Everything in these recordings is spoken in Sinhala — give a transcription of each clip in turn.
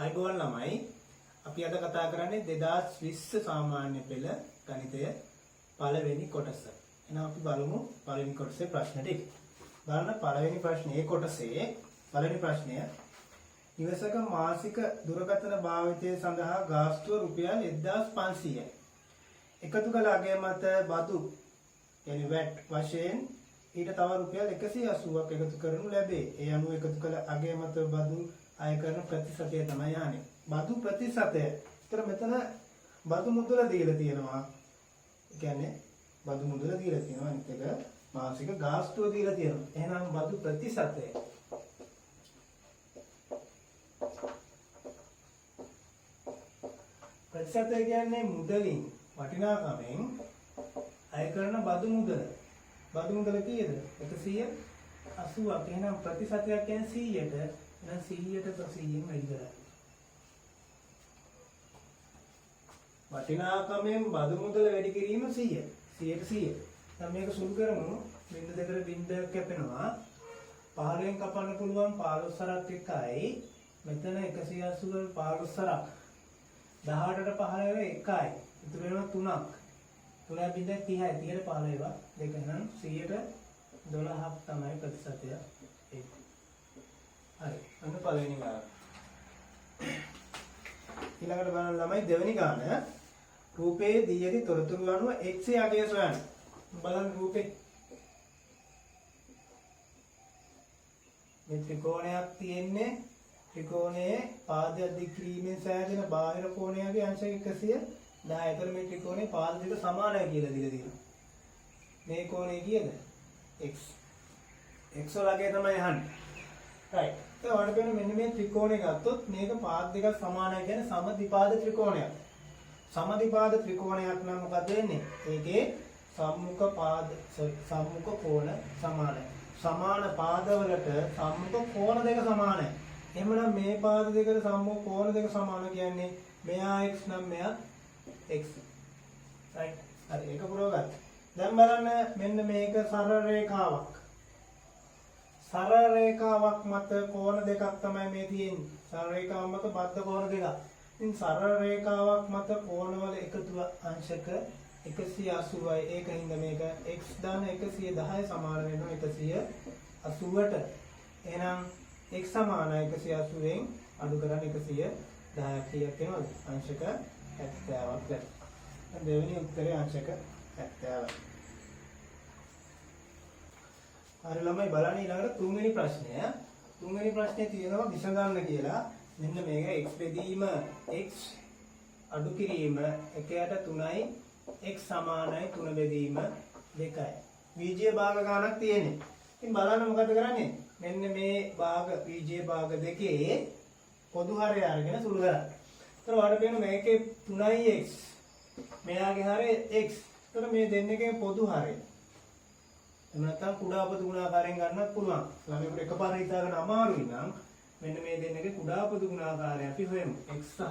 ආයුබෝවන් ළමයි අපි අද කතා කරන්නේ 2020 සාමාන්‍ය පෙළ ගණිතය පළවෙනි කොටස. එහෙනම් අපි බලමු පළවෙනි කොටසේ ප්‍රශ්න ටික. බලන්න පළවෙනි ප්‍රශ්නේ කොටසේ පළවෙනි ප්‍රශ්නය ඉවසක මාසික දුරකථන භාවිතය සඳහා ගාස්තුව රුපියල් 1500යි. එකතු කළ අගය මත බදු يعني VAT වශයෙන් ඊට තව රුපියල් 180ක් එකතු කරනු ලැබේ. ඒ අනුව එකතු කළ අගය මත බදු අය කරන ප්‍රතිශතය තමයි යන්නේ. බදු ප්‍රතිශතය. ඒතර මෙතන බදු මුදල දීලා තියෙනවා. ඒ කියන්නේ බදු මුදල දීලා තියෙනවා. අනිත් එක මාසික ගාස්තුව දීලා තියෙනවා. එහෙනම් බදු ප්‍රතිශතය. ප්‍රතිශතය කියන්නේ මුදලින් වටිනාකමෙන් අය කරන බදු මුදල. බදු මුදල කීයද? 180ක්. එහෙනම් ප්‍රතිශතයක් කියන්නේ 100ට. එහෙනම් 100ට 100ෙන් වැඩි කරන්නේ. වටිනාකමෙන් බදු මුදල වැඩි කිරීම 100. 100ට 100. දැන් මේක සුළු කරමු. බිංදු දෙකට බිංදුවක් කැපෙනවා. 15න් කපන්න පුළුවන් 15 සරක් එකයි. මෙතන 180 15 සරක්. 18ට 15 එකයි. ඉතුරු වෙනවා 3ක්. 3 බිංදුව 30යි. 30ට 15 දෙක නම් 100ට 12ක් තමයි ප්‍රතිශතය. ඒක. හරි. අන්න පළවෙනි ගාන. ඊළඟට බලන්න ළමයි දෙවෙනි ගාන. රූපයේ දී ඇති තොරතුරු අනුව x අගය සොයන්න. බලන්න රූපේ. මේ ත්‍රිකෝණයක් තියෙන්නේ. ත්‍රිකෝණයේ පාදය දික් කිරීමෙන් සෑදෙන බාහිර කෝණයගේ අංශක 110. ඒතර මේ ත්‍රිකෝණයේ පාද දෙක සමානයි කියලා දීලා තියෙනවා. මේ කෝණය කීයද? x. x වල අගය තමයි අහන්නේ. right. දැන් ඔයාලට පේන මෙන්න මේ ත්‍රිකෝණය ගත්තොත් මේක පාද දෙක සමානයි කියන්නේ සමද්විපාද ත්‍රිකෝණයක්. සමද්විපාද ත්‍රිකෝණයක් නම් මොකද වෙන්නේ? ඒකේ සම්මුඛ පාද සම්මුඛ කෝණ සමානයි. සමාන පාදවලට සම්මුඛ කෝණ දෙක සමානයි. එහෙමනම් මේ පාද දෙකට සම්මුඛ කෝණ දෙක සමාන කියන්නේ මෙයා x නම් මෙයා x. right. හරි ඒක පුරවගත්තා. දැන් බලන්න මෙන්න මේක සරල රේඛාවක්. සරල රේඛාවක් මත කෝණ දෙකක් තමයි මේ තියෙන්නේ. සරල රේඛාවක් මත බද්ධ කෝණ දෙකක්. ඉතින් සරල රේඛාවක් මත කෝණවල එකතුව අංශක 180යි. ඒකින්ද මේක x දාන 110 සමාන වෙනවා 180ට. එහෙනම් x සමානයි 180ෙන් අඩු කරන්නේ 110ක් කීයක් වෙනවද? අංශක 70ක් ලැබෙනවා. දෙවෙනි උත්තරේ අංශක 70යි. හරි ළමයි බලන්න ඊළඟට තුන්වෙනි ප්‍රශ්නය. තුන්වෙනි ප්‍රශ්නේ තියෙනවා විසඳන්න කියලා. මෙන්න මේක x බෙදීම x අඩු කිරීම 1ට 3යි x සමානයි 3 බෙදීම 2යි. බීජීය භාග ගණනක් තියෙන්නේ. ඉතින් බලන්න මොකද කරන්නේ? මෙන්න මේ භාග බීජීය භාග දෙකේ පොදු හරය අරගෙන සුළු කරන්න. ඒතර ඔයාලට පේන මේකේ 3යි x මෙයාගේ හරය x. ඒතර මේ දෙන්නගේ පොදු හරය එහෙම නැත්නම් කුඩා පොදු ගුණාකාරයෙන් ගන්නත් පුළුවන්. ළමයිකට එකපාර හිතාගන්න අමාරුයි නම් මෙන්න මේ දෙන්නගේ කුඩා පොදු ගුණාකාරය අපි හොයමු. x සහ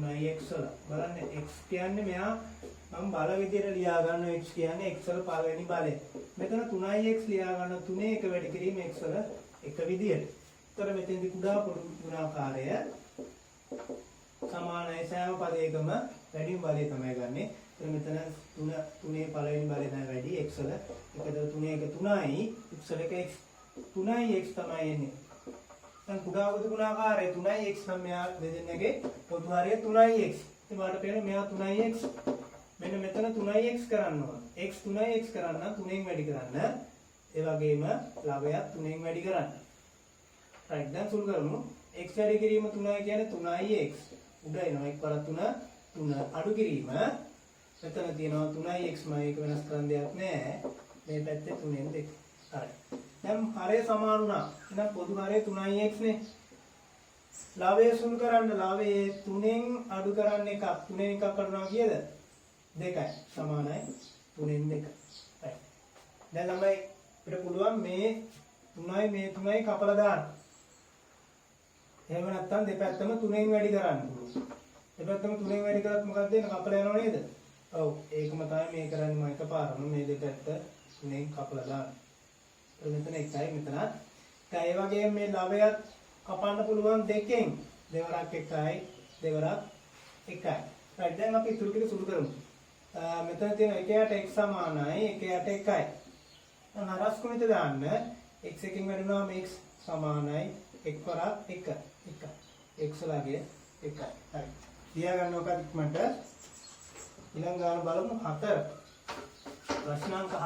3x වල. බලන්න x කියන්නේ මෙයා මම බල විදියට ලියා ගන්නවා x කියන්නේ x වල පළවෙනි බලය. මෙතන 3x ලියා ගන්න 3 එක වැඩි කිරීම x වල එක විදියට. ඒතර මෙතෙන්දී කුඩා පොදු ගුණාකාරය සමානයි සෑම පදයකම වැඩිම බලය තමයි ගන්නෙ. මෙතන 3 පළවෙනි බලය තමයි වැඩි x වල 1 3 1 3යි x වල 1x 3යි x තමයි එන්නේ. දැන් කුඩා පොදු ගුණාකාරය 3යි x නම් මෙයා දෙදෙනාගේ පොදු හරය 3යි x. ඉතින් ඔයාලට පේනවා මෙයා 3යි x. මෙන්න මෙතන 3යි x කරන්න ඕන. x 3යි x කරන්න 3ෙන් වැඩි කරන්න. ඒ වගේම ළවයක් 3ෙන් වැඩි කරන්න. right දැන් සුළු කරමු. x වැඩි කිරීම 3යි කියන්නේ 3යි x. උඩ එනවා 1 වරක් 3 අඩු කිරීම මෙතන තියෙනවා 3x මේක වෙනස් කරන්න දෙයක් නැහැ. මේ පැත්තේ 3ෙන් 2. හරි. දැන් හරය සමාන වුණා. එහෙනම් පොදු හරය 3x නේ. ලාභය සුළු කරන්න ලාභයේ 3ෙන් අඩු කරන්න එකක්. 3ෙන් එකක් අඩුනවා කීයද? 2යි. සමානයි 3ෙන් 2. right. දැන් ළමයි අපිට පුළුවන් මේ 3යි මේ 3යි කපලා දාන්න. එහෙම නැත්නම් දෙපැත්තම 3ෙන් වැඩි කරන්න පුළුවන්. දෙපැත්තම 3ෙන් වැඩි කරත් මොකක්ද වෙන්නේ? කපලා යනව නේද? ඔව් ඒකම තමයි මේ කරන්නේ මම එකපාරම මේ දෙපැත්ත 3ෙන් කපලා දාන්න. මෙතන 1යි මෙතනත්. ඒ වගේම මේ ළවයත් කපන්න පුළුවන් දෙකෙන් දෙවරක් 1යි දෙවරක් 1යි. right දැන් අපි ඉතුරු ටික සුළු කරමු. මෙතන තියෙන 1 යට x සමානයි 1 යට 1යි. දැන් හරස් කුණිත දාන්න x එකකින් වැඩිවම x සමානයි 1 වරක් 1 1 x ලගේ 1යි. හරි. තියා ගන්න ඕක ඉක්මනට ඊළඟ ගාන බලමු 4. ප්‍රශ්නාංක 4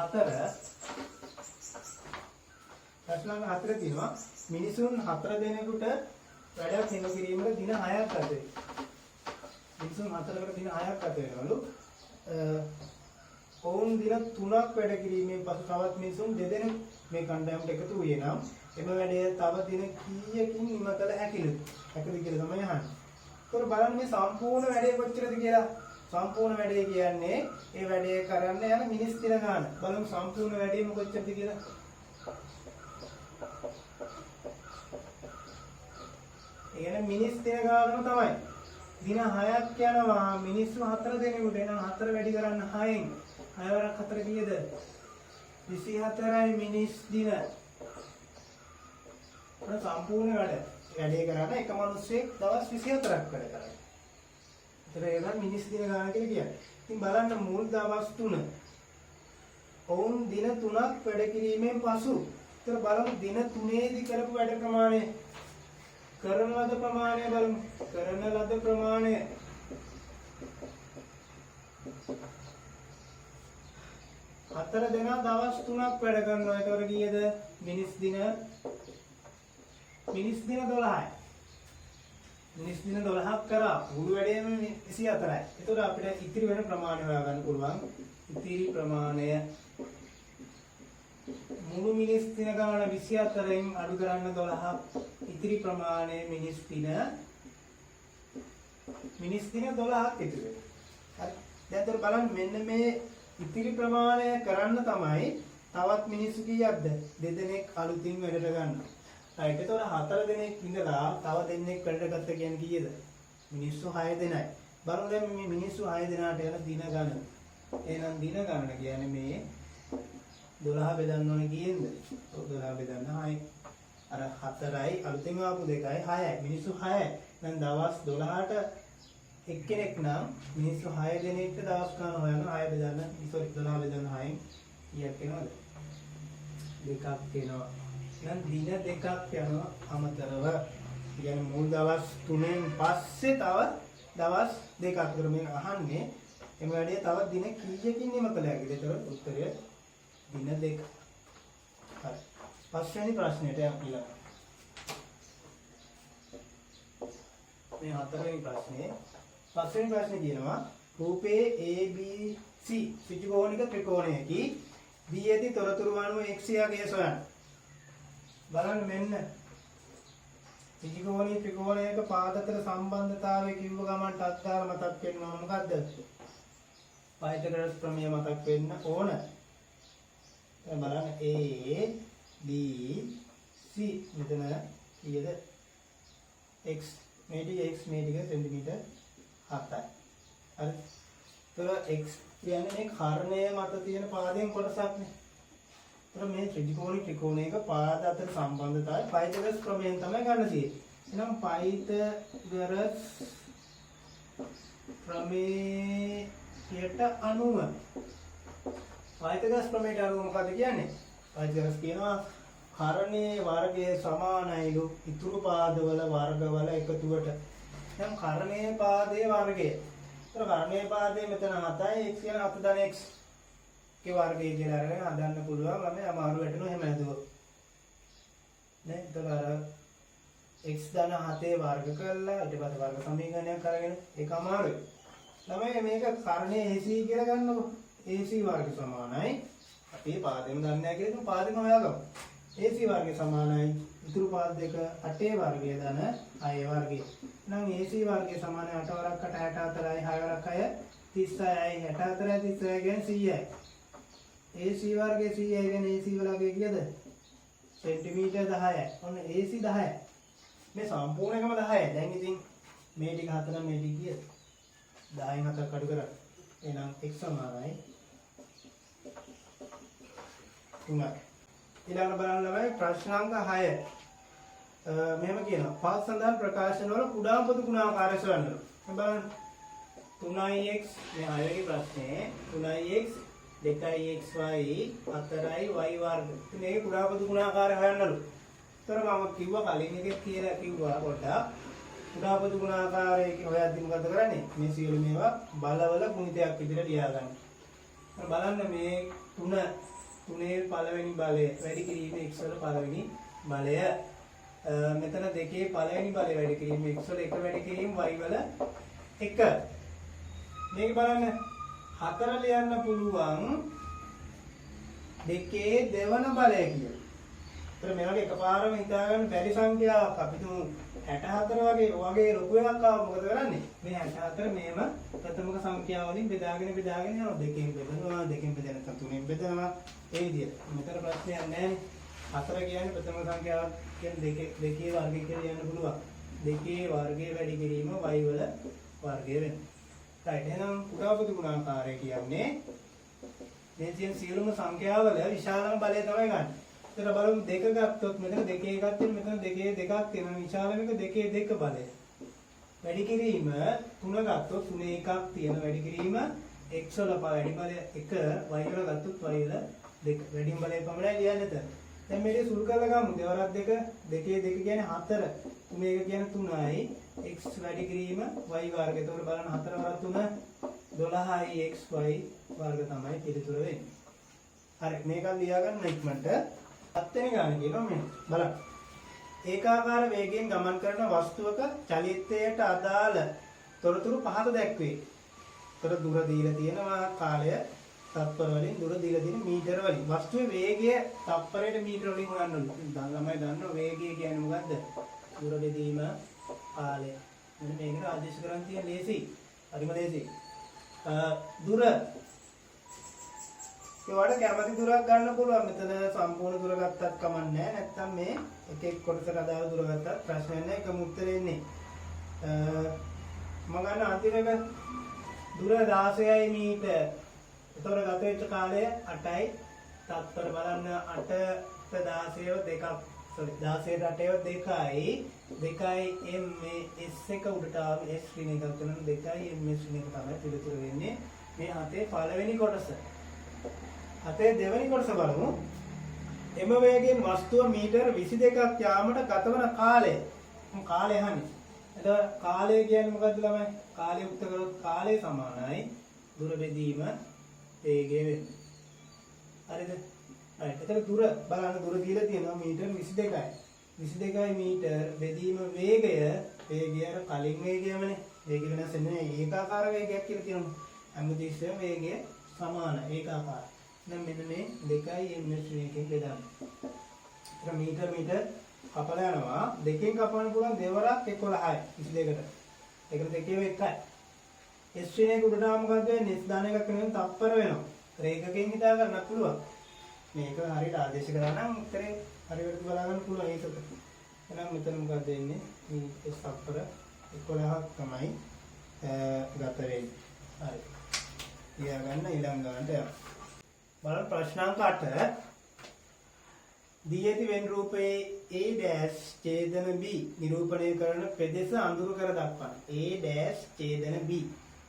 තියෙනවා මිනිසුන් 4 දෙනෙකුට වැඩක් නිම කිරීමට දින 6ක් ගත වෙයි. මිනිසුන් 4කට දින 6ක් ගත වෙනවලු. ඔවුන් දින 3ක් වැඩ කිරීමෙන් පසු තවත් මිනිසුන් දෙදෙනෙක් මේ කණ්ඩායමට එකතු වුණේ නම් එම වැඩය තව දින කීයකින් නිම කළ හැකිද කියලා තමයි අහන්නේ. ඒතර බලන්න මේ සම්පූර්ණ වැඩේ කොච්චරද කියලා. සම්පූර්ණ වැඩේ කියන්නේ ඒ වැඩේ කරන්න යන මිනිස් දින ගන්න. බලමු සම්පූර්ණ වැඩේම කොච්චරද කියලා. ඒ කියන්නේ මිනිස් දින ගානම තමයි. දින 6ක් යනවා මිනිස්සු 4 දෙනෙකුට. එහෙනම් 4 වැඩි කරන්න 6න්. 6 වරක් 4 කීයද? 24යි මිනිස් දින. ඒක සම්පූර්ණ වැඩේ කරන්න එක මිනිස්සෙක් දවස් 24ක් වැඩ කරනවා. ඒතර ඒක මිනිස් දින ගාන කියලා කියන්නේ. ඉතින් බලන්න මුල් දවස් 3. ඔවුන් දින 3ක් වැඩ කිරීමෙන් පසු. ඒතර බලමු දින 3ේදී කරපු වැඩ ප්‍රමාණය. කරන ලද ප්‍රමාණය බලමු. කරන ලද ප්‍රමාණය 4 දෙනා දවස් 3ක් වැඩ කරනවා. ඒතකොට කීයද? මිනිස් දින 12යි. මිනිස් දින 12ක් කරා. මුළු වැඩේම 24යි. ඒතකොට අපිට ඉතිරි වෙන ප්‍රමාණය හොයාගන්න පුළුවන්. ඉතිරි ප්‍රමාණය මුළු මිනිස් දින ගාන 24න් අඩු කරන්න 12ක්. ඉතිරි ප්‍රමාණය මිනිස් දින 12ක් ඉතිරි වෙනවා. හරි. දැන් බලන්න මෙන්න මේ ඉතිරි ප්‍රමාණය කරන්න තමයි තවත් මිනිස්සු කීයක්ද? දෙදෙනෙක් අලුතින් වැඩට ගන්නවා. right. ඒතකොට 4 දෙනෙක් ඉඳලා තව දෙන්නෙක් වැඩට ගත්ත කියන්නේ කීයද? මිනිස්සු 6 දෙනයි. බලමු දැන් මේ මිනිස්සු 6 දෙනාට යන දින ගණන. එහෙනම් දින ගණන කියන්නේ මේ 12 බෙදන්න ඕනේ කීයෙන්ද? 12 බෙදන්න 6යි. අර 4යි අලුතෙන් ආපු 2යි 6යි. මිනිස්සු 6යි. දැන් දවස් 12ට එක්කෙනෙක් නම් මිනිස්සු 6 දෙනෙක්ට දවස් ගන්න හොයන 6 බෙදන්න 12 බෙදන්න 6න් කීයක් එනවද? දෙකක් එනවා. දැන් දින දෙකක් යනවා අමතරව. කියන්නේ මුල් දවස් 3න් පස්සේ තව දවස් දෙකක් විතර මේ අහන්නේ. එම වැඩේ තව දින කීයකින් නිම කළ හැකිද? ඒතර උත්තරය දින 2. හරි. පස්වෙනි ප්‍රශ්නෙට යමු ඊළඟ. මේ හතරවෙනි ප්‍රශ්නේ. පස්වෙනි ප්‍රශ්නේ කියනවා රූපයේ ABC ත්‍රිකෝණික ත්‍රිකෝණයකි දී ඇති තොරතුරු අනුව x යගේ සොයන්න. බලන්න මෙන්න ත්‍රිකෝණී ත්‍රිකෝණයක පාද අතර සම්බන්ධතාවය කිව්ව ගමන් ටක්කාර මතක් වෙනවා මොකද්ද? පයිතගොරස් ප්‍රමේය මතක් වෙන්න ඕන. දැන් බලන්න A B C මෙතන කීයද? x මේ ටික සෙන්ටිමීටර් 7යි. හරි. ඒතර x කියන්නේ මේ කර්ණය මත තියෙන පාදයෙන් කොටසක්නේ. ඒතර මේ ත්‍රිකෝණයක පාද අතර සම්බන්ධතාවය පයිතගොරස් ප්‍රමේයෙන් තමයි ගන්න තියෙන්නේ. එහෙනම් පයිතගොරස් ප්‍රමේයට අනුව පයිතගොරස් ප්‍රමේයට අනුව මොකද කියන්නේ? පයිතගොරස් කියනවා කර්ණයේ වර්ගයේ සමානයිලු ඉතුරු පාදවල වර්ගවල එකතුවට. දැන් කර්ණයේ පාදයේ වර්ගය. ඒතර කර්ණයේ පාදයේ මෙතන 7යි x කියන 7 ධන x ගේ වර්ගය කියලා අරගෙන හදන්න පුළුවන්. මම අමාරු වැටෙනවා එහෙම නේද? නේ ඒතර අර x ධන 7 වර්ග කරලා ඊට පස්සේ වර්ග සමීකරණයක් අරගෙන ඒක අමාරුයි. ළමයි මේක කර්ණයේ AC කියලා ගන්නකො. AC වර්ග සමානයි අපි පාදෙම දන්නේ නැහැ කියලා ඉතින් පාදෙම හොයාගමු. AC වර්ගය සමානයි ඉතුරු පාද දෙක 8 වර්ගය ධන 6 වර්ගය. නම් AC වර්ගය සමානයි 8 වරක් 8 64යි 6 වරක් 6 36යි 64යි 36 කියන්නේ 100යි. AC වර්ගයේ 100යි කියන්නේ AC වර්ගයේ කීයද? සෙන්ටිමීටර් 10යි. ඔන්න AC 10යි. මේ සම්පූර්ණ එකම 10යි. දැන් ඉතින් මේ ටික හතර මේ ටික කීයද? 10න් 7ක් අඩු කරා. එහෙනම් x සමානයි 3යි. ඊළඟ බලන්න ළමයි ප්‍රශ්නාංක 6. මෙහෙම කියනවා. පහත් සඳහන් ප්‍රකාශන වල කුඩා පොදු ගුණාකාරය සොයන්න. බලන්න 3x මේ හයවෙනි ප්‍රශ්නේ 3x 2xy 4y වර්ග. මේකේ කුඩා පොදු ගුණාකාරය හොයන්නලු. ඒතර මම කිව්වා කලින් එකේ කියලා කිව්වා පොඩ්ඩක්. කුඩා පොදු ගුණාකාරය හොයද්දි මොකද කරන්නේ? මේ සියලු මේවා බලවල ගුණිතයක් විදිහට ලියා ගන්න. බලන්න මේ 3 පළවෙනි බලය වැඩි කිරීමේ x වල පළවෙනි බලය මෙතන 2 පළවෙනි බලය වැඩි කිරීමේ x වල 1 වැඩි කිරීම y වල 1 මේක බලන්න 4 ලියන්න පුළුවන් 2 දෙවන බලය කියලා. ඒතර මේ වගේ එකපාරම හිතා ගන්න බැරි සංඛ්‍යාවක් අපි තුමු 64 වගේ ලොකු එකක් ආව මොකද කරන්නේ? මේ 64 මේම ප්‍රථමක සංඛ්‍යාව වලින් බෙදාගෙන යනවා. දෙකෙන් බෙදනවා, දෙකෙන් බෙදලා නැත්නම් තුනෙන් බෙදනවා. ඒ විදිහට. මෙතන ප්‍රශ්නයක් නැහැ. 4 කියන්නේ ප්‍රථම සංඛ්‍යාවක් කියන්නේ දෙකේ වර්ගය කියලා කියන්න පුළුවන්. දෙකේ වර්ගය වැඩි කිරීම y වල වර්ගය වෙනවා. right එහෙනම් කුඩා පොදු ගුණාකාරය කියන්නේ මේ තියෙන සියලුම සංඛ්‍යාවල විශාලම බලය තමයි ගන්න. එතන බලමු 2 ගත්තොත් මෙතන 2 එකක් තියෙන මෙතන 2 දෙකක් තියෙනවා. විශාලම එක 2 2 බලය. වැඩි කිරීම 3 ගත්තොත් 3 එකක් තියෙන වැඩි කිරීම x වල වැඩි බලය 1 y වල ගත්තොත් y වල 2 වැඩිම බලය පමණයි ලියන්නේ එතන. දැන් මේක සුළු කරලා ගමු. දෙවරක් 2 2 2 කියන්නේ 4. 3 එක කියන්නේ 3යි. x වැඩි කිරීම y වර්ගය. එතකොට බලන්න 4 වරක් 3 12යි xy වර්ග තමයි පිළිතුර වෙන්නේ. හරි මේක ලියා ගන්න ඉක්මනට. 7 වෙනි ගාන කියනවා මේ. බලන්න. ඒකාකාර වේගයෙන් ගමන් කරන වස්තුවක චලිතයට අදාළ තොරතුරු පහත දැක්වේ. ඒතර දුර දීලා තියෙනවා කාලය තත්පර වලින් දුර දීලා තියෙන මීටර වලින්. වස්තුවේ වේගය තත්පරයට මීටර වලින් හොයන්න ඕනේ. දැන් ළමයි දන්නවා වේගය කියන්නේ මොකද්ද? දුර බෙදීම කාලය. මෙන්න මේකට ආදේශ කරන් තියෙන ලේසි. හරිම ලේසි. දුර ඒවට කැමති දුරක් ගන්න පුළුවන්. මෙතන සම්පූර්ණ දුර ගත්තත් කමක් නැහැ. නැත්තම් මේ එක එක කොටසට අදාළ දුර ගත්තත් ප්‍රශ්නයක් නැහැ. එකම උත්තරේ එන්නේ. මම ගන්න අන්තිම එක දුර 16යි මීටර. ඒතොර ගත වෙච්ච කාලය 8යි. තත්පර බලන්න 8 16 දෙකක්. sorry 16 8 2යි. 2යි m මේ s එක උඩට ආව s ඍණ එකක් වෙනවා. 2යි m s ඍණ එක තමයි පිළිතුර වෙන්නේ. මේ හතේ පළවෙනි කොටස. හතේ දෙවෙනි කොටස බලමු. එම වේගයෙන් වස්තුව මීටර 22ක් යාමට ගතවන කාලය. කාලය අහන්නේ. එතකොට කාලය කියන්නේ මොකද්ද ළමයි? කාලය උත්තර කරොත් කාලය සමානයි දුර බෙදීම වේගය වෙන්නේ. හරිද? right. එතකොට දුර බලන්න දුර දීලා තියෙනවා මීටර 22යි. 22යි මීටර බෙදීම වේගය අර කලින් වේගයමනේ. වේගය වෙනස් වෙන්නේ ඒකාකාර වේගයක් කියලා කියනවා. හැමතිස්සෙම වේගය සමාන ඒකාකාර. දැන් මෙන්න මේ 2යි ms එකෙන් බෙදන්න. ඒක මීටර කපලා යනවා. දෙකෙන් කපන්න පුළුවන් දෙවරක් 11යි 22කට. ඒකට දෙකේම එකයි. s ශ්‍රේණියක උඩටම මොකද වෙන්නේ? s දාන එකක් වෙනකන් තප්පර වෙනවා. රේඛකයෙන් හිතා ගන්නත් පුළුවන්. මේක හරියට ආදේශ කරා නම් උත්තරේ හරියට බලා ගන්න පුළුවන් ඒකක. එහෙනම් මෙතන මොකද වෙන්නේ? මේ s තප්පර 11ක් තමයි ගත වෙන්නේ. හරි. ලියා ගන්න ඊළඟ ගන්නට යන්න. බලන්න ප්‍රශ්නාංක 8 දී ඇති වෙන් රූපයේ A dash ඡේදන B නිරූපණය කරන පෙදෙස අඳුරු කර දක්වන්න. A dash ඡේදන B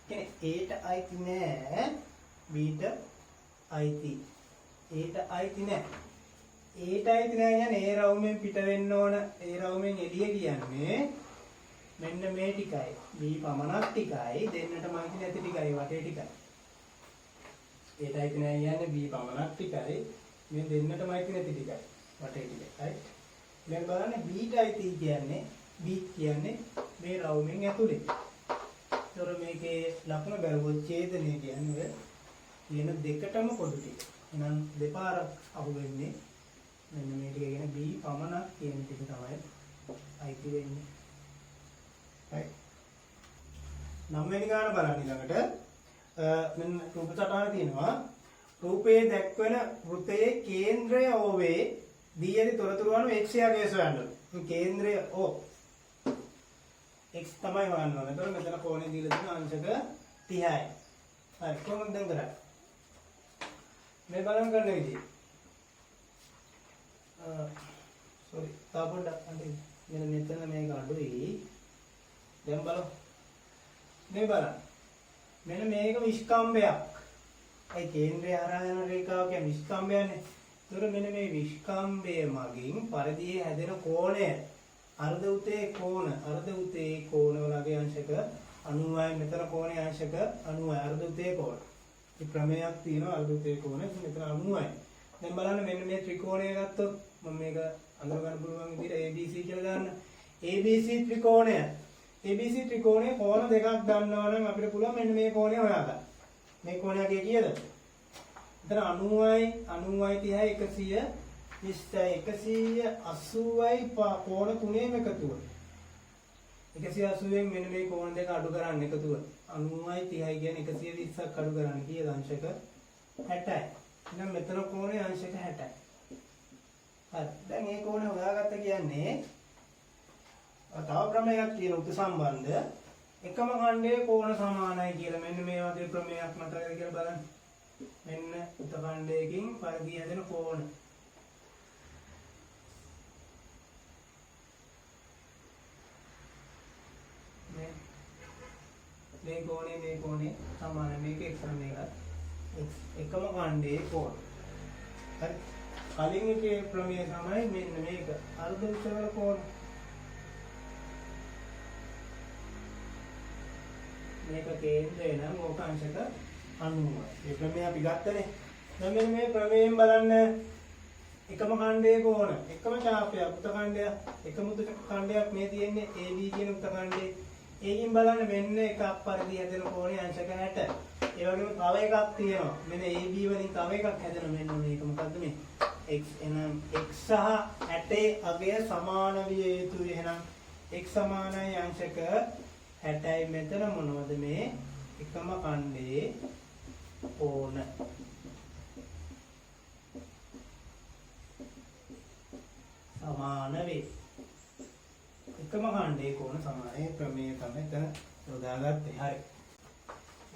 කියන්නේ A ට අයිති නෑ B ට අයිති. A ට අයිති නෑ. A ට අයිති නෑ කියන්නේ A රවුමෙන් පිට වෙන්න ඕන. A රවුමෙන් එළිය කියන්නේ මෙන්න මේ ටිකයි. B පමණක් ටිකයි දෙන්නට මායිති නැති ටිකයි වටේ ටිකයි. ඒට අයිති නෑ කියන්නේ B පමණක් ටිකයි මේ දෙන්නටම අයිති නැති ටිකයි වටේ ටිකයි. right දැන් බලන්න B ට අයිති කියන්නේ B කියන්නේ මේ රවුමෙන් ඇතුලේ. ඒතර මේකේ ලකුණ බැලුවොත් ඡේදනය කියන්නේ කියන දෙකටම පොදු ටික. එහෙනම් දෙපාරක් අහු වෙන්නේ මෙන්න මේ ටික කියන B පමණක් කියන ටික තමයි අයිති වෙන්නේ. right 9 වෙනි ගාන බලන්න ඊළඟට මෙන්න රූප සටහන තියෙනවා. රූපයේ දැක්වෙන වෘත්තයේ කේන්ද්‍රය O වේ දී ඇති තොරතුරු අනුව x යාගේ සොයන්න. කේන්ද්‍රය O x තමයි හොයන්න ඕනේ. එතකොට මෙතන කෝණය දීලා තියෙන අංශක 30යි. හරි කොහොමද දැන් කරන්නේ? මේ බලන්න කරන විදිහ. sorry තා පොඩ්ඩක් අඳින්න. මෙන්න මෙතන මේක අඩුයි. දැන් බලමු. මේ බලන්න. මෙන්න මේක විස්කම්භයක්. ඒ කේන්ද්‍රය හරහා යන රේඛාව කියන්නේ විස්කම්භයනේ. ඒතර මෙන්න මේ විස්කම්භය මගින් පරිධියේ හැදෙන කෝණය අර්ධ උතේ කෝණ වලගේ අංශක 90යි. මෙතන කෝණේ අංශක 90යි. අර්ධ උතේ කෝණ. මේ ප්‍රමේයක් තියෙනවා අර්ධ උතේ කෝණ. මෙතන 90යි. දැන් බලන්න මෙන්න මේ ත්‍රිකෝණය ගත්තොත් මම මේක අඳුර ගන්න පුළුවන් විදිහට ABC කියලා දාන්න. ABC ත්‍රිකෝණයේ කෝණ දෙකක් ගන්නවා නම් අපිට පුළුවන් මෙන්න මේ කෝණය හොයාගන්න. මේ කෝණයගේ කීයද? එතන 90යි 30යි 120යි 180යි කෝණ තුනේම එකතුව. 180න් මෙන්න මේ කෝණ දෙක අඩු කරන්න එකතුව. 90යි 30යි කියන්නේ 120ක් අඩු කරන්න කීයද අංශක 60යි. එහෙනම් මෙතන කෝණේ අංශක 60යි. හරි. දැන් මේ කෝණය හොයාගත්ත කියන්නේ තව ප්‍රමේයක් තියෙන උත් සම්බන්ධ එකම ඛණ්ඩයේ කෝණ සමානයි කියලා. මෙන්න මේ වගේ ප්‍රමේයක් මතකද කියලා බලන්න. මෙන්න උත් ඛණ්ඩයකින් පරිධිය හැදෙන කෝණ. මේ කෝණේ සමානයි. මේක x මේක එකම ඛණ්ඩයේ කෝණ. හරි. කලින් එකේ ප්‍රමේය තමයි මෙන්න මේක. අර්ධ විෂම කෝණ. මේක කේන්ද්‍රය නම් ඕක අංශක 90යි. මේ ප්‍රමේය අපි ගත්තනේ. දැන් මෙන්න මේ ප්‍රමේයෙන් බලන්න එකම ඛණ්ඩයේ කෝණ, එකම ඡාපයක්, උත ඛණ්ඩයක්, එකම උත ඛණ්ඩයක් මේ තියෙන්නේ AB කියන උත ඛණ්ඩේ. ඒකින් බලන්න මෙන්න එකක් පරිදි හැදෙන කෝණේ අංශක 60. ඒ වගේම තව එකක් තියෙනවා. මෙන්න AB වලින් තව එකක් හැදෙනවා. මෙන්න මේක මොකද්ද මේ? x එනම් x සහ 60 අගය සමාන විය යුතුයි. එහෙනම් x සමානයි අංශක 60යි. මෙතන මොනවද මේ එකම ඛණ්ඩයේ කෝණ. සමාන වේ. එකම ඛණ්ඩයේ කෝණ සමානයි. ප්‍රමේය තමයි එතන යොදාගත්තේ. හරි.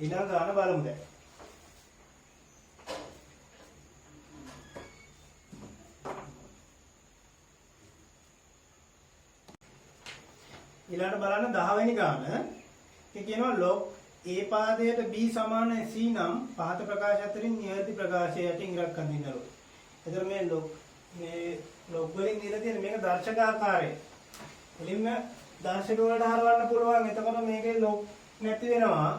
ඊළඟ ගාන බලමු දැන්. ඊළඟට බලන්න 10 වෙනි ගාන. ඒ කියනවා log A පාදයට B සමාන C නම් පහත ප්‍රකාශ අතරින් නියැති ප්‍රකාශය යටින් ඉරක් අඳින්නලු. එතකොට මේ log වලින් දීලා තියෙන මේක දර්ශකාකාරය. එළින්ම දර්ශක වලට හරවන්න පුළුවන්. එතකොට මේකේ log නැති වෙනවා.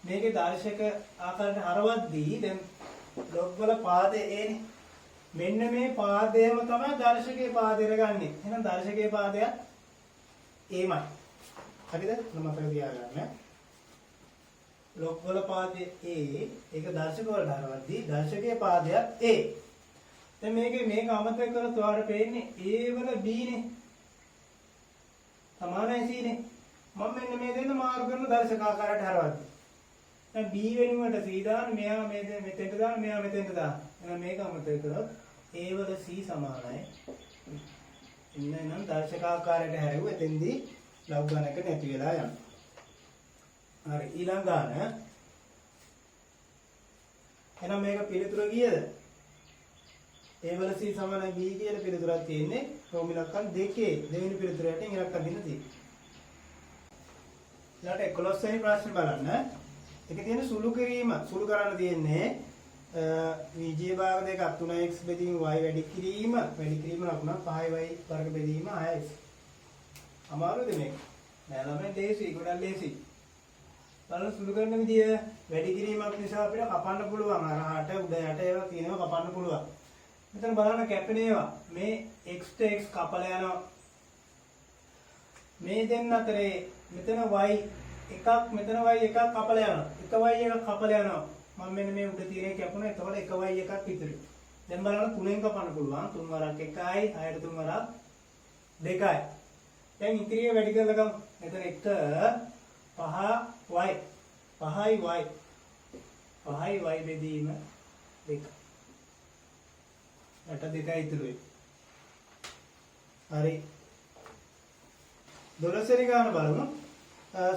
මේකේ දර්ශක ආකාරයට හරවද්දී දැන් log වල පාදේ එනේ. මෙන්න මේ පාදයම තමයි දර්ශකයේ පාදයට ගන්නෙ. එහෙනම් දර්ශකයේ පාදයක් ඒමයි. හරිද? මතක තියාගන්න. ලොග් වල පාදයේ A ඒක දර්ශක වලට හරවද්දී දර්ශකයේ පාදයක් A. දැන් මේක අමතක කරලා ඔයාලට පේන්නේ A වල B නේ. සමානයි C නේ. මම මෙන්න මේ දෙන්න මාරු කරන දර්ශක ආකාරයට හරවද්දී. දැන් B වෙනුවට C දාන්න, මෙයා මෙතෙන්ට දාන්න, මෙයා මෙතෙන්ට දාන්න. එහෙනම් මේක අමතක කරොත් A වල C සමානයි. ඉන්නම් දර්ශක ආකාරයට හැරුව එතෙන්දී ලව් ගණක නැති වෙලා යනවා. හරි ඊළඟ ගාන. එහෙනම් මේක පිළිතුර කීයද? A වල C සමානයි B කියලා පිළිතුරක් තියෙන්නේ. රෝම ඉලක්කම් දෙකේ දෙවෙනි පිළිතුරයට ඉලක්ක දින තියෙනවා. ඊළඟට 11 වෙනි ප්‍රශ්නේ බලන්න. ඒකේ තියෙන සුළු කිරීම සුළු කරන්න තියෙන්නේ VJ භාග දෙකක් 3x බෙදීම y වැඩි කිරීම ලකුණ 5y වර්ග බෙදීම 6x. අමාරුද මේක? නෑ ළමයි ලේසි ගොඩක් ලේසි. බලන්න සුළු කරන විදිය වැඩි කිරීමක් නිසා අපිට කපන්න පුළුවන්. අර හට උඩ යට ඒවා තියෙනවා කපන්න පුළුවන්. මෙතන බලන්න කැපෙන ඒවා මේ x to x කපලා යනවා. මේ දෙන්න අතරේ මෙතන y එකක් මෙතන y එකක් කපලා යනවා. එක y එකක් කපලා යනවා. මම මෙන්න මේ උඩ තියෙන කැපුණා. එතකොට එක y එකක් ඉතුරුයි. දැන් බලන්න 3ෙන් කපන්න පුළුවන්. 3 වරක් 1යි 6ට 3 වරක් 2යි. දැන් ඉතිරිය වැඩි කරලා ගමු. මෙතන 1 5y බෙදීම 2. යට 2යි ඉතුරුයි. හරි. 12 වෙනි ගාන බලමු.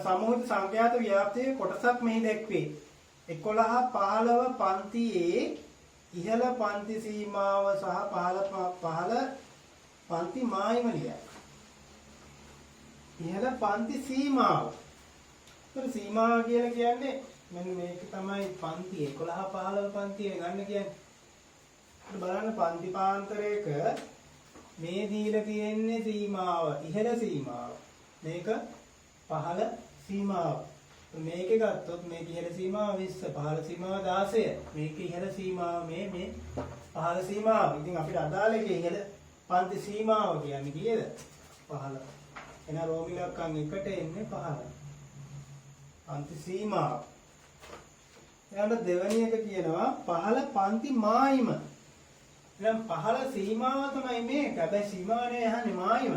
සමූහික සංඛ්‍යාත ව්‍යාප්තියේ කොටසක් මෙහි දැක්වේ. 11 15 පන්තියේ ඉහළ පන්ති සීමාව සහ පහළ පන්ති මායිම ලියයි. ඉහළ පන්ති සීමාව. ඒතර සීමාව කියලා කියන්නේ මෙන්න මේක තමයි පන්ති 11 15 පන්තිය ගන්න කියන්නේ. ඒත් බලන්න පන්ති පාන්තරයක මේ දීලා තියෙන්නේ සීමාව ඉහළ සීමාව. මේක පහළ සීමාව. මේකේ ගත්තොත් මේක ඉහළ සීමාව 20 පහළ සීමාව 16. මේක ඉහළ සීමාව මේ පහළ සීමාව. ඉතින් අපිට අදාළ එකේ ඉහළ පන්ති සීමාව කියන්නේ කීයද? 15. එන රෝමි ලක්කම් එකට එන්නේ 15. පන්ති සීමාව. ඊළඟ දෙවෙනි එක කියනවා පහළ පන්ති මායිම. දැන් පහළ සීමාව තමයි මේක. හැබැයි සීමාව නේ යහන්නේ මායිම.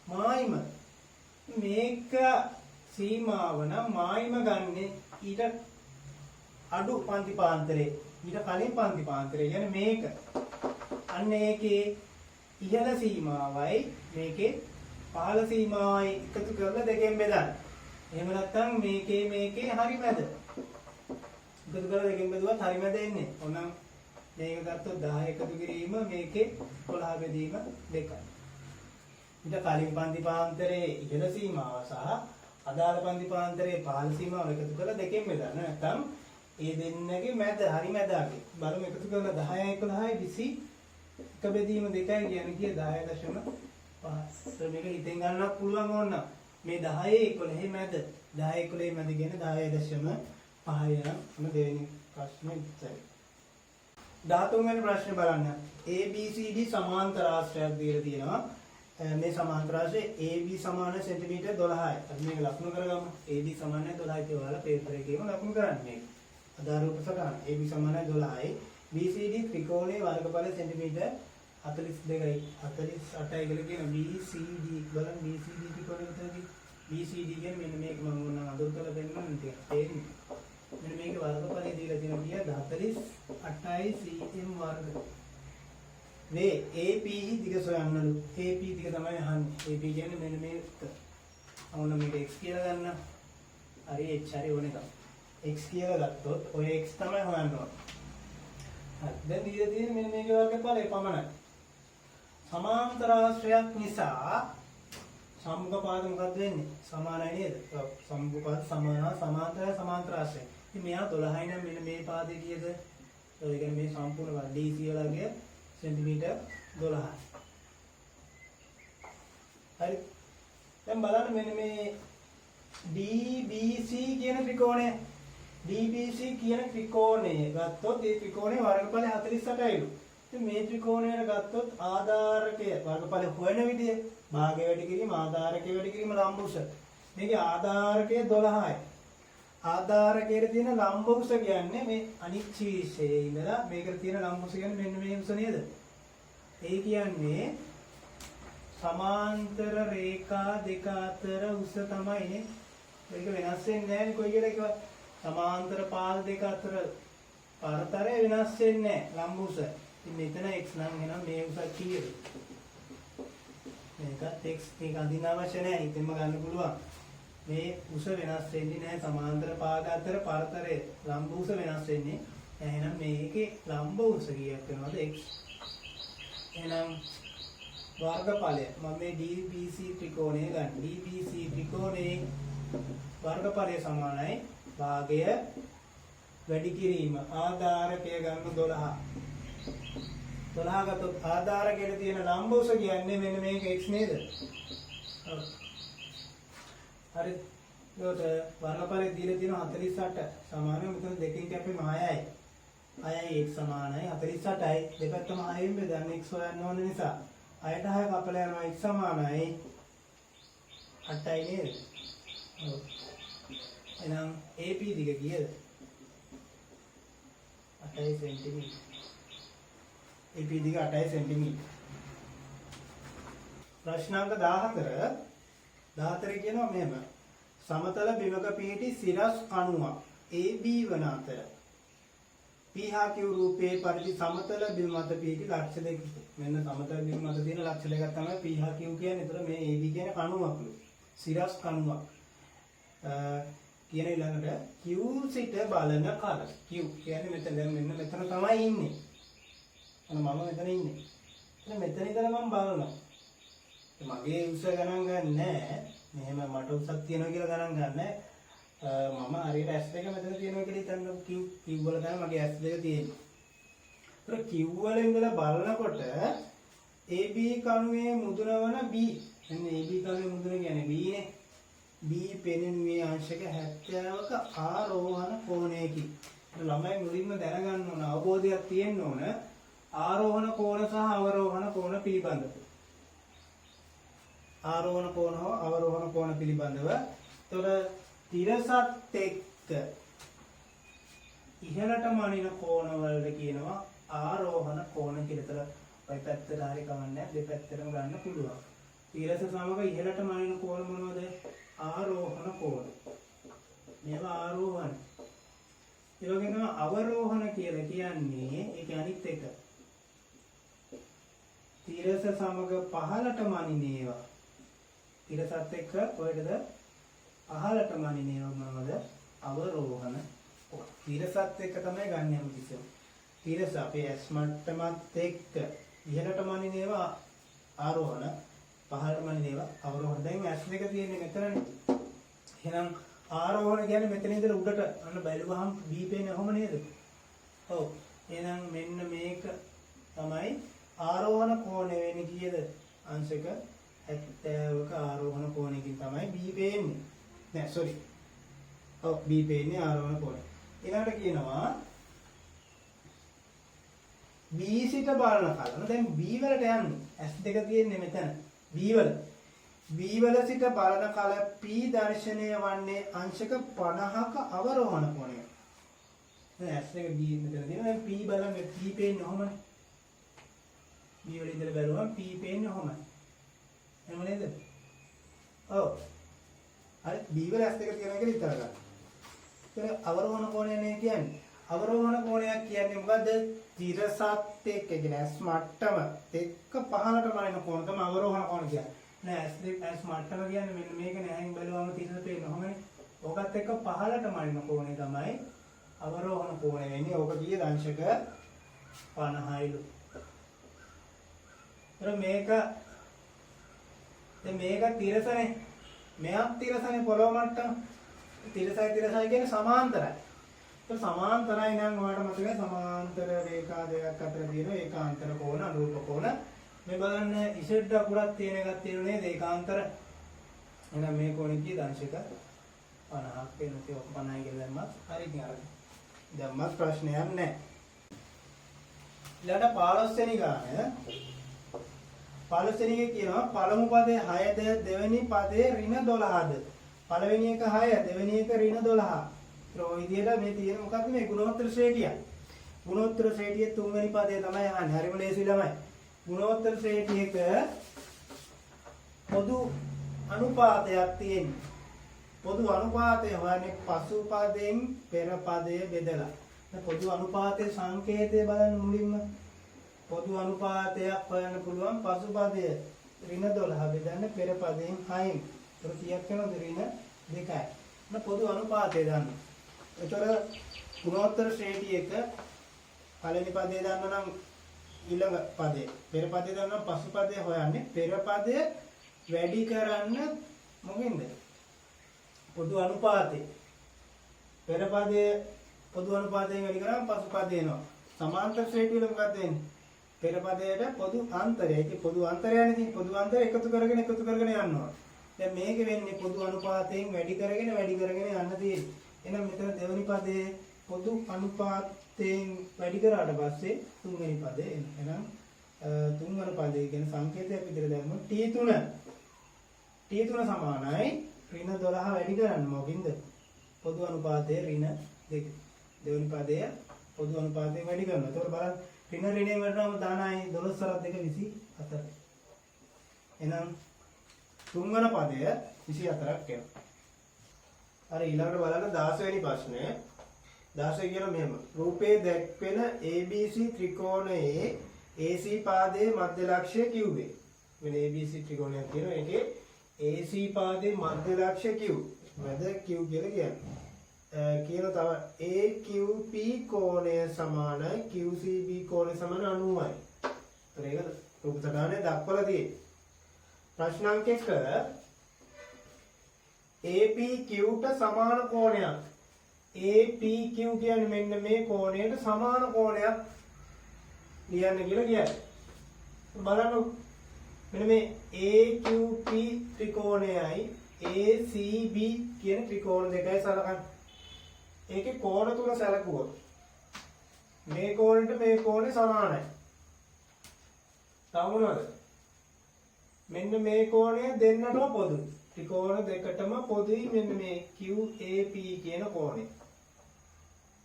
මායිම මේක සීමාව නම් මායිම ගන්නෙ ඊට අඩු පන්ති පාන්තරේ. ඊට කලින් පන්ති පාන්තරේ කියන්නේ මේක. අන්න ඒකේ ඉහළ සීමාවයි මේකේ පහළ සීමාවයි එකතු කරලා දෙකෙන් බෙදන්න. එහෙම නැත්නම් මේකේ හරි මැද. එකතු කරලා දෙකෙන් බෙදුවත් හරි මැද එන්නේ. ඕනම් මේක ගත්තොත් 10 එකතු කිරීම මේකේ 12 බෙදීම 2යි. ඊට කලින් පන්ති පාන්තරේ ඉහළ සීමාව සහ අදාළ පන්ති පාන්තරේ පහළ සීමාව එකතු කරලා දෙකෙන් බෙදන්න. නැත්නම් ඒ දෙන්නගේ මැද හරි මැදගේ බලමු එකතු කරලා 10යි 11යි 20 එක බෙදීම 2යි කියන්නේ කිය 10.5. මේක හිතෙන් ගන්නත් පුළුවන් ඕන. මේ 10 11 මැද 10 11 මැද කියන්නේ 10.5 යන දෙවෙනි ප්‍රශ්නේ ඉතිරි. 13 වෙනි ප්‍රශ්නේ බලන්න. ABCD සමාන්තර ආශ්‍රයයක් දීලා තියෙනවා. මේ සමාන්තර ආශ්‍රය AB සමාන සෙන්ටිමීටර් 12යි. අපි මේක ලකුණු කරගමු. AB සමාන 12යි කියලා පේපර් එකේම ලකුණු කරන්න මේක. අදාළ උපසටහන AB සමාන 12යි. BCD ත්‍රිකෝණයේ වර්ගඵල සෙන්ටිමීටර් 42යි 48යි කියලා කියන BCD බලන්න BCD ත්‍රිකෝණය විතරයි. BCD කියන්නේ මෙන්න මේක මම ඕන අඳුර කරලා දෙන්නම් ටික. මෙන්න මේක වර්ගඵලය දීලා තියෙනවා කිය 48යි cm වර්ග. මේ AP දිග සොයන්නලු. AP දිග තමයි අහන්නේ. AP කියන්නේ මෙන්න මේක. අවුන මේක x කියලා ගන්න. හරි h හරි ඕන එක. x කියලා ගත්තොත් ඔය x තමයි හොයන්න ඕන. හරි. දැන් දීලා තියෙන්නේ මෙන්න මේකේ වර්ගඵලය පමණයි. සමාන්තර ආශ්‍රයයක් නිසා සම්මුඛ පාද මොකක්ද වෙන්නේ? සමානයි නේද? සම්මුඛ පාද සමාන්තරය සමාන්තර ආශ්‍රය. ඉතින් මෙයා 12යි නම් මෙන්න මේ පාදේ කීයද? ඒ කියන්නේ මේ සම්පූර්ණ DC වලගේ සෙන්ටිමීටර් 12යි. හරි. දැන් බලන්න මෙන්න මේ DBC කියන ත්‍රිකෝණය. DBC කියන ත්‍රිකෝණය ගත්තොත් ඒ ත්‍රිකෝණයේ වර්ගඵලය 48යිලු. ඉතින් මේ ත්‍රිකෝණයට ගත්තොත් ආධාරකය වර්ගඵල හොයන විදිය භාගය වැඩි කිරීම ආධාරකය වැඩි කිරීම ලම්බ උස. මේකේ ආධාරකය 12යි. ආධාරකයේ තියෙන ලම්බ උස කියන්නේ මේ අනිත් ශීර්ෂයේ ඉඳලා මේකට තියෙන ලම්බ උස කියන්නේ මෙන්න මේ උස නේද? ඒ කියන්නේ සමාන්තර රේඛා දෙක අතර උස තමයිනේ. මේක වෙනස් වෙන්නේ නැහැ නේ කොයි කියලා කිව්වා. සමාන්තර පාද දෙක අතර පරතරය වෙනස් වෙන්නේ නැහැ ලම්බ උස. මෙතන x නම් එහෙනම් මේ උස කීයද? මේකත් x මේක අඳින්න අවශ්‍ය නැහැ. හිතෙන්ම ගන්න පුළුවන්. මේ උස වෙනස් වෙන්නේ නැහැ සමාන්තර පාද අතර පරතරය ලම්බ උස වෙනස් වෙන්නේ. එහෙනම් මේකේ ලම්බ උස කීයක් වෙනවද? x. එහෙනම් වර්ගඵලය මම මේ DBC ත්‍රිකෝණය ගන්න. DBC ත්‍රිකෝණයේ වර්ගඵලය සමානයි භාගය වැඩි කිරීම ආධාරකය ගන්න 12. 12 ගත්තොත් ආධාරකයට තියෙන ලම්බ උස කියන්නේ මෙන්න මේක x නේද? ඔව්. හරි. ඒකට වර්ගඵලය දීලා තියෙනවා 48 සමානව මෙතන දෙකෙන් කැපෙම 6යි. 6යි x සමානයි 48යි. දෙපැත්තම 6ෙන් බෙදන්න x හොයන්න ඕන නිසා 6ට 6 කපලා යනවා x සමානයි 8යි නේද? ඔව්. එහෙනම් AP දිග කීයද? 8 සෙන්ටිමීටර්. AP දිග 8 සෙන්ටිමීටර්. ප්‍රශ්නාංක 14 කියනවා මෙහෙම. සමතල බිමක පිහිටි සිරස් කණුවක් AB වන අතර P හා Q රූපයේ පරිදි සමතල බිම මත පිහිටි ලක්ෂ දෙකක. මෙන්න සමතල බිම මත තියෙන ලක්ෂ දෙකක් තමයි P හා Q කියන්නේ. ඒතර මේ AB කියන කණුවක්ලු. සිරස් කණුවක්. කියන ඊළඟට Q සිට බලන කල. Q කියන්නේ මෙතන දැන් මෙන්න මෙතන තමයි ඉන්නේ. මම මෙතන ඉන්නේ. එතන මෙතන ඉඳලා මම බලනවා. මගේ උස ගණන් ගන්නෑ. මෙහෙම මට උසක් තියෙනවා කියලා ගණන් ගන්නෑ. මම හරියට S2 මෙතන තියෙනවා කියලා හිතන්න Q වල තමයි මගේ S2 තියෙන්නේ. ඒතර Q වල ඉඳලා බලනකොට AB කණුවේ මුදුනවන B. එන්නේ AB කණුවේ මුදුන කියන්නේ B නේ. B පෙනෙනුවේ අංශක 70ක ආරෝහණ කෝණයකින්. ළමයි මුලින්ම දැනගන්න ඕන අවබෝධයක් තියෙන්න ඕන ආරෝහණ කෝණ සහ අවරෝහණ කෝණ පිළිබඳව. ආරෝහණ කෝණ හෝ අවරෝහණ කෝණ පිළිබඳව. එතකොට තිරසත් එක්ක ඉහළට මනින කෝණ වලට කියනවා ආරෝහණ කෝණ කියලා. ඔය පැත්තට හරි කවන්නේ දෙපැත්තටම ගන්න පුළුවන්. තිරස සමග ඉහළට මනින කෝණ මොනවද? ආරෝහණ කෝණ. මේවා ආරෝහණ. ඒ වගේම අවරෝහණ කියලා කියන්නේ ඒක අනිත් එක. තිරස සමග පහළට මනින ඒවා. තිරසත් එක්ක කොහෙටද? පහළට මනින ඒවා මොනවද? අවරෝහණ. තිරසත් එක්ක තමයි ගන්න යම් කිසිම. තිරස අපේ S මට්ටමත් එක්ක ඉහළට මනින ඒවා ආරෝහණ, පහළට මනින ඒවා අවරෝහණ. දැන් S2 තියෙන්නේ මෙතනනේ. එහෙනම් ආරෝහණ කියන්නේ මෙතන ඉඳලා උඩට අන්න බැලුවහම B පේන්නේ කොහොම නේද? ඔව්. එහෙනම් මෙන්න මේක තමයි ආරෝහණ කෝණය වෙන්නේ කීයද? අංශක 70ක ආරෝහණ කෝණයකින් තමයි B පේන්නේ. නෑ sorry. ඔව් B පේන්නේ ආරෝහණ කෝණය. ඊළඟට කියනවා B සිට බලන කලන දැන් B වලට යන්නේ. S2 තියෙන්නේ මෙතන. B වල. B වල සිට බලන කල P දර්ශනය වන්නේ අංශක 50ක අවරෝහණ කෝණය. දැන් S2 B මෙතන තියෙනවා. දැන් P බලන්න P පේන්නේ කොහොමද? B වල ඉඳලා බලුවම P පේන්නේ කොහොමද? එහෙම නේද? ඔව්. හරි B වල S2 තියෙනවා කියලා හිතා ගන්න. ඒතර අවරෝහණ කෝණය නේ කියන්නේ. අවරෝහණ කෝණයක් කියන්නේ මොකද්ද? තිරසත් එක්ක කියන්නේ S මට්ටම එක්ක පහළට මනින කෝණ තමයි අවරෝහණ කෝණ කියන්නේ. නෑ S මට්ටම කියන්නේ මෙන්න මේක නේ. අයින් බලුවම තිරස පේන්නේ කොහොමනේ? ඕකත් එක්ක පහළට මනින කෝණය තමයි අවරෝහණ කෝණය වෙන්නේ. ඕක කීයද? අංශක 50යිලු. මේක තිරසනේ. මෙයක් තිරසනේ පොළොව මට්ටම. තිරසයි කියන්නේ සමාන්තරයි. ඒක සමාන්තරයි නම් ඔයාලට මතකයි සමාන්තර රේඛා දෙකක් අතර තියෙන ඒකාන්තර කෝණ අනුරූප කෝණ. මේ බලන්න ඉසෙඩ් අකුරක් තියෙන එකක් තියෙන නේද? ඒකාන්තර. එහෙනම් මේ කෝණේ කීයද? අංශක 50ක් වෙනවා. ඒක 50යි කියලා දැම්මත් හරි ඉතින් අර. දැම්මත් ප්‍රශ්නයක් නැහැ. ඊළඟ 15 වෙනි ගාන 15 වෙනි එක කියනවා පළමු පදේ 6ද දෙවෙනි පදේ ඍණ 12ද. පළවෙනි එක 6 දෙවෙනි එක ඍණ 12. ඒ විදිහට මේ තියෙන මොකක්ද මේ ගුණෝත්තර ශ්‍රේණිය. ගුණෝත්තර ශ්‍රේණියේ තුන්වෙනි පදේ තමයි අහන්නේ. හරිම ලේසි ළමයි. ගුණෝත්තර ශ්‍රේණියක පොදු අනුපාතයක් තියෙනවා. පොදු අනුපාතය හොයන්නේ පසු පදයෙන් පෙර පදය බෙදලා. පොදු අනුපාතයේ සංකේතය බලන්න මුලින්ම. පොදු අනුපාතයක් හොයන්න පුළුවන් පසු පදය ඍණ 12 බෙදන්න පෙර පදයෙන් 6න්. ඒක කීයක් වෙනවද? ඍණ 2යි. පොදු අනුපාතය දාන්න. ඒතර ගුණෝත්තර ශ්‍රේණියක පළවෙනි පදේ දාන්න නම් ඊළඟ පදේ පෙර පදේ දාන්න නම් පසු පදේ හොයන්නේ පෙර පදය වැඩි කරන්න මොකෙන්ද? පොදු අනුපාතේ. පෙර පදයේ පොදු අනුපාතයෙන් වැඩි කරාම පසු පදේ එනවා. සමාන්තර ශ්‍රේණිය වල මොකක්ද වෙන්නේ? පෙර පදයට පොදු අන්තරය. ඒක පොදු අන්තරයනේ. ඉතින් පොදු අන්තරය එකතු කරගෙන යනවා. දැන් මේක වෙන්නේ පොදු අනුපාතයෙන් වැඩි කරගෙන යන්න තියෙන්නේ. එහෙනම් මෙතන දෙවෙනි පදයේ පොදු අනුපාතයෙන් වැඩි කරාට පස්සේ තුන්වෙනි පදේ එනවා. එහෙනම් තුන්වෙනි පදේ කියන සංකේතයක් විදිහට දැම්මොත් T3 සමානයි ඍණ 12 වැඩි කරන්න මොකින්ද? පොදු අනුපාතයේ ඍණ 2. දෙවෙනි පදය පොදු අනුපාතයෙන් වැඩි කරනවා. ඒතකොට බලන්න ඍණ ඍණයෙන් වැඩිවම 10යි 12 සරත් 2 24. එහෙනම් තුන්වන පදය 24ක් එනවා. අර ඊළඟට බලන්න 16 වෙනි ප්‍රශ්නය. 16 කියන මෙහෙම. රූපේ දැක්වෙන ABC ත්‍රිකෝණයේ AC පාදයේ මධ්‍ය ලක්ෂය කිව්වේ. මෙන්න ABC ත්‍රිකෝණයක් තියෙනවා. ඒකේ AC පාදයේ මධ්‍ය ලක්ෂය කිව්. මැද කිව් කියලා කියන්නේ. කියන තව AQP කෝණය සමාන QCB කෝණය සමාන 90යි. ඒතර ඒක රූප සටහනේ දක්වලා තියෙන්නේ. ප්‍රශ්න අංක 1 APQ ට සමාන කෝණයක් APQ කියන්නේ මෙන්න මේ කෝණයට සමාන කෝණයක් ලියන්න කියලා කියයි. බලන්න මෙන්න මේ AQP ත්‍රිකෝණයයි ACB කියන ත්‍රිකෝණ දෙකයි සලකන්න. ඒකේ කෝණ තුන සැලකුවොත් මේ කෝණයට මේ කෝණය සමානයි. තව මොනවද? මෙන්න මේ කෝණය දෙන්නටම පොදුයි. ත්‍රිකෝණ දෙකටම පොදුයි මෙන්න මේ QAP කියන කෝණය.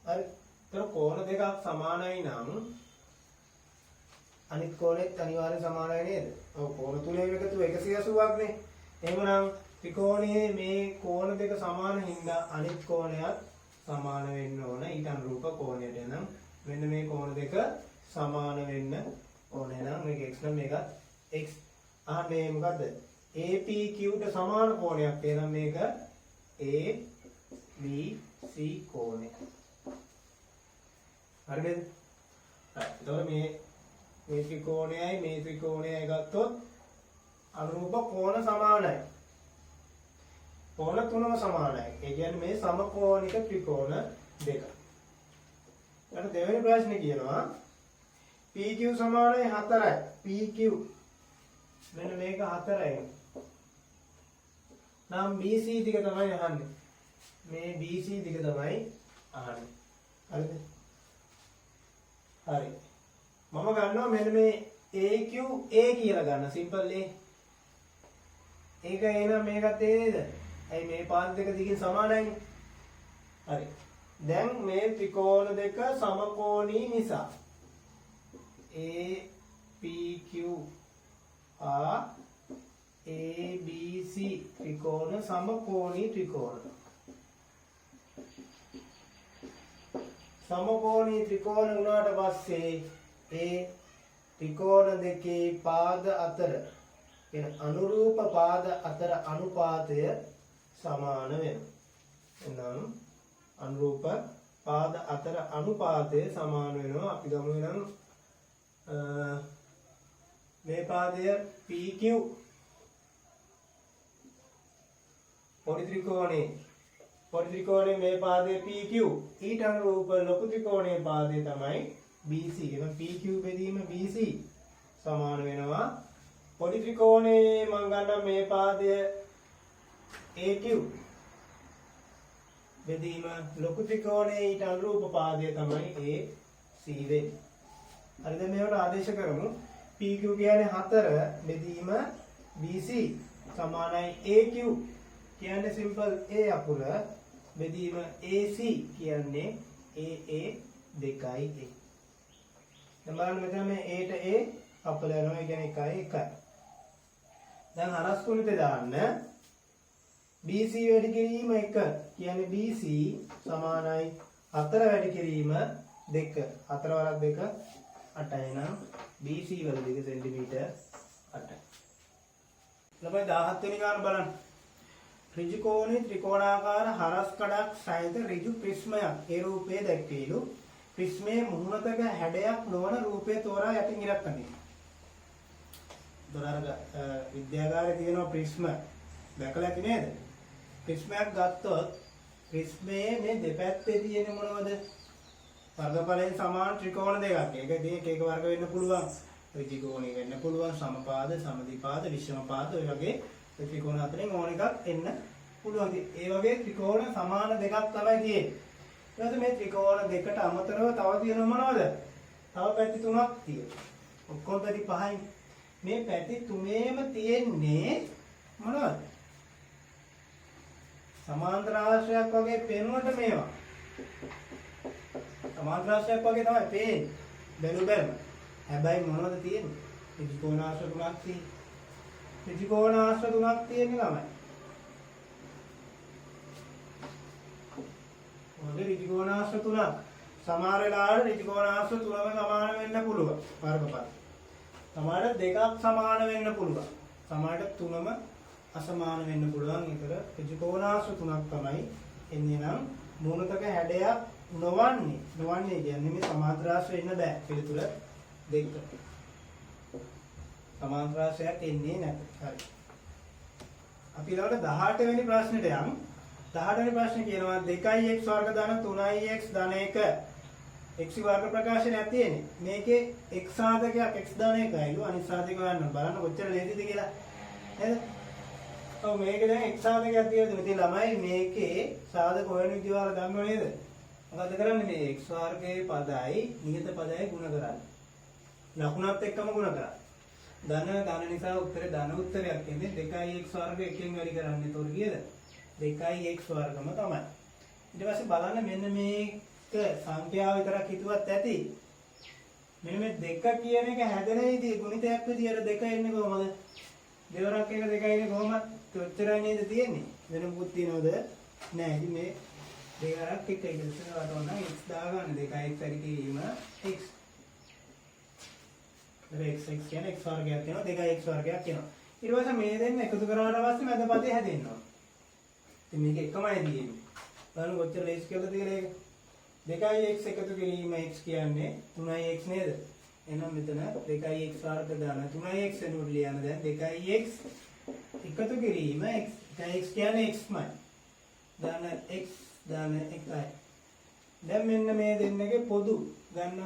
හරි. ඒතර කෝණ දෙකක් සමානයි නම් අනිත් කෝණෙත් අනිවාර්යෙන් සමානයි නේද? ඔව් කෝණ තුනේ එකතු 180ක් නේ. එහෙමනම් ත්‍රිකෝණයේ මේ කෝණ දෙක සමාන හින්දා අනිත් කෝණයත් සමාන වෙන්න ඕන. ඊට අනුරූප කෝණයට නම් මෙන්න මේ කෝණ දෙක සමාන වෙන්න ඕනේ නම් මේක x නම් මේකත් x. අහන්නේ මොකද්ද? APQ ට සමාන කෝණයක්. එහෙනම් මේක ABC කෝණය. හරිද? හරි. එතකොට මේ ත්‍රිකෝණයයි මේ ත්‍රිකෝණයයි ගත්තොත් අනුරූප කෝණ සමානයි. කෝණ තුනම සමානයි. ඒ කියන්නේ මේ සමකෝණික ත්‍රිකෝණ දෙක. ඊට දෙවෙනි ප්‍රශ්නේ කියනවා PQ සමානයි 4යි. PQ මෙන්න මේක 4යි. නම් BC දිග තමයි අහන්නේ. මේ BC දිග තමයි අහන්නේ. හරිද? හරි. මම ගන්නවා මෙන්න මේ AQA කියලා ගන්න. Simple A. ඒක එනවා මේකත් නේද? ඇයි මේ පාද දෙක දිගින් සමානයිනේ. හරි. දැන් මේ ත්‍රිකෝණ දෙක සමකෝණී නිසා APQ ABC ත්‍රිකෝණ සමකෝණී ත්‍රිකෝණ. සමකෝණී ත්‍රිකෝණ වුණාට පස්සේ ඒ ත්‍රිකෝණ දෙකේ පාද අතර කියන අනුරූප පාද අතර අනුපාතය සමාන වෙනවා. එනම් අනුරූප පාද අතර අනුපාතය සමාන වෙනවා. අපි ගමු නම් මේ පාදය PQ පොඩි ත්‍රිකෝණේ මේ පාදය PQ ඊට අනුරූප ලොකු ත්‍රිකෝණයේ පාදය තමයි BC. එහෙනම් PQ බෙදීම BC සමාන වෙනවා පොඩි ත්‍රිකෝණයේ මම ගන්න මේ පාදය AQ බෙදීම ලොකු ත්‍රිකෝණයේ ඊට අනුරූප පාදය තමයි AC වෙන්නේ. හරිද? මේවට ආදේශ කරමු. PQ කියන්නේ 4 බෙදීම BC සමානයි AQ කියන්නේ සිම්පල් A අකුර බෙදීම AC කියන්නේ AA 2A. දැන් බලන්න මෙතන මේ A ට A කපල යනවා. ඒ කියන්නේ 1 1. දැන් හරස් කුණිතේ දාන්න BC වැඩි කිරීම 1 කියන්නේ BC සමානයි 4 වැඩි කිරීම 2. 4 වරක් 2 8යි නම් BC වල දිග සෙන්ටිමීටර් 8යි. ළමයි 17 වෙනි ගාන බලන්න. ඍජු කෝණී ත්‍රිකෝණාකාර හරස් කඩක් සහිත ඍජු ප්‍රිස්මයක් ඒ රූපයේ දැක්විලු. ප්‍රිස්මයේ මුහුණතක හැඩයක් නොවන රූපය තෝරා යටින් ඉරක් අඳින්න. දොරාර විද්‍යාගාරයේ තියෙන ප්‍රිස්ම දැකලා ඇති නේද? ප්‍රිස්මයක් ගත්තොත් ප්‍රිස්මයේ මේ දෙපැත්තේ තියෙන මොනවද? වර්ගඵලයෙන් සමාන ත්‍රිකෝණ දෙකක්. ඒක එක වර්ග වෙන්න පුළුවන්. ඍජු කෝණී වෙන්න පුළුවන්. සමපාද, සමදිපාද, විෂමපාද ඔය වගේ ත්‍රිකෝණ අතරින් ඕන එකක් එන්න පුළුවන්. ඒ වගේ ත්‍රිකෝණ සමාන දෙකක් තමයි තියෙන්නේ. ඊට මේ ත්‍රිකෝණ දෙකට අමතරව තව තියෙනව මොනවද? තව පැති තුනක් තියෙනවා. ඔක්කොම පැති පහයි. මේ පැති තුනේම තියෙන්නේ මොනවද? සමාන්තර ආශ්‍රයක් වගේ පේනවට මේවා. සමාන්තර ආශ්‍රයක් වගේ තමයි පේන්නේ. බැලුවම. හැබැයි මොනවද තියෙන්නේ? ත්‍රිකෝණ ආශ්‍ර තුනක් තියෙන්නේ. ත්‍රිකෝණ ආශ්‍ර තුනක් තියෙන්නේ ළමයි. ඔගේ ත්‍රිකෝණ ආශ්‍ර තුනක්. සමහර වෙලාවට ත්‍රිකෝණ ආශ්‍ර තුනම සමාන වෙන්න පුළුවන්. වර්ගඵල. සමහරට දෙකක් සමාන වෙන්න පුළුවන්. සමහරට තුනම අසමාන වෙන්න පුළුවන්. ඒතර ත්‍රිකෝණ ආශ්‍ර තුනක් තමයි එන්නේ නම් මූණතක හැඩයක් නොවන්නේ කියන්නේ මේ සමාන්තර ආශ්‍රය ඉන්න බෑ. පිළිතුර 2. සමාන්තර ආශ්‍රයක් එන්නේ නැත. හරි. අපි ඊළඟට 18 වෙනි ප්‍රශ්නෙට යමු. 18 වෙනි ප්‍රශ්නේ කියනවා 2x වර්ග ධන 3x ධන 1 x වර්ග ප්‍රකාශනයක් තියෙන්නේ. මේකේ x සාධකයක් x ධන 1යිලු අනිත් සාධක ගන්න බලන්න කොච්චර ලේසිද කියලා. නේද? ඔව් මේකේ දැන් x සාධකයක් තියෙනවා. ඉතින් ළමයි මේකේ සාධක හොයන විදිහ වල දන්නව නේද? මොකද කරන්නේ මේ x වර්ගයේ පදයි නියත පදයි ගුණ කරන්නේ. ලකුණත් එක්කම ගුණ කරන්නේ. ධන නිසා උත්තරේ ධන උත්තරයක් එන්නේ 2x වර්ග එකෙන් වැඩි කරන්නේ. ඒතොර කීයද? 2x වර්ගම තමයි. ඊට පස්සේ බලන්න මෙන්න මේක සංඛ්‍යාව විතරක් හිතුවත් ඇති. මෙන්න මේ 2 කියන එක හැදෙන විදිහ ගුණිතයක් විදියට 2 එන්නේ කොහමද? දෙවරක් එක 2 එන්නේ කොහමද? ඔච්චරයි නේද තියෙන්නේ. වෙන මොකුත් තියනවද? නෑ. ඉතින් මේ දෙවරක් එක ඉස්සර වටවන්න x දාගන්න 2x වැඩි කිරීම x. x කියන්නේ x වර්ගයක් වෙනවා 2x වර්ගයක් වෙනවා. ඊට පස්සේ මේ දෙන්න එකතු කරාට පස්සේ මැද පදේ හැදෙනවා. ඉතින් මේක එකමයි තියෙන්නේ. බලන්න කොච්චර ලේසි කියලාද කියලා ඒක. 2x එකතු කිරීම x කියන්නේ 3x නේද? එහෙනම් මෙතන 2x වර්ග දාන 3x වෙනුවට ලියන්න දැන් 2x එකතු කිරීම x. 2x කියන්නේ xමයි. දාන x දාන 1යි. දැන් මෙන්න මේ දෙන්නගේ පොදු ගන්න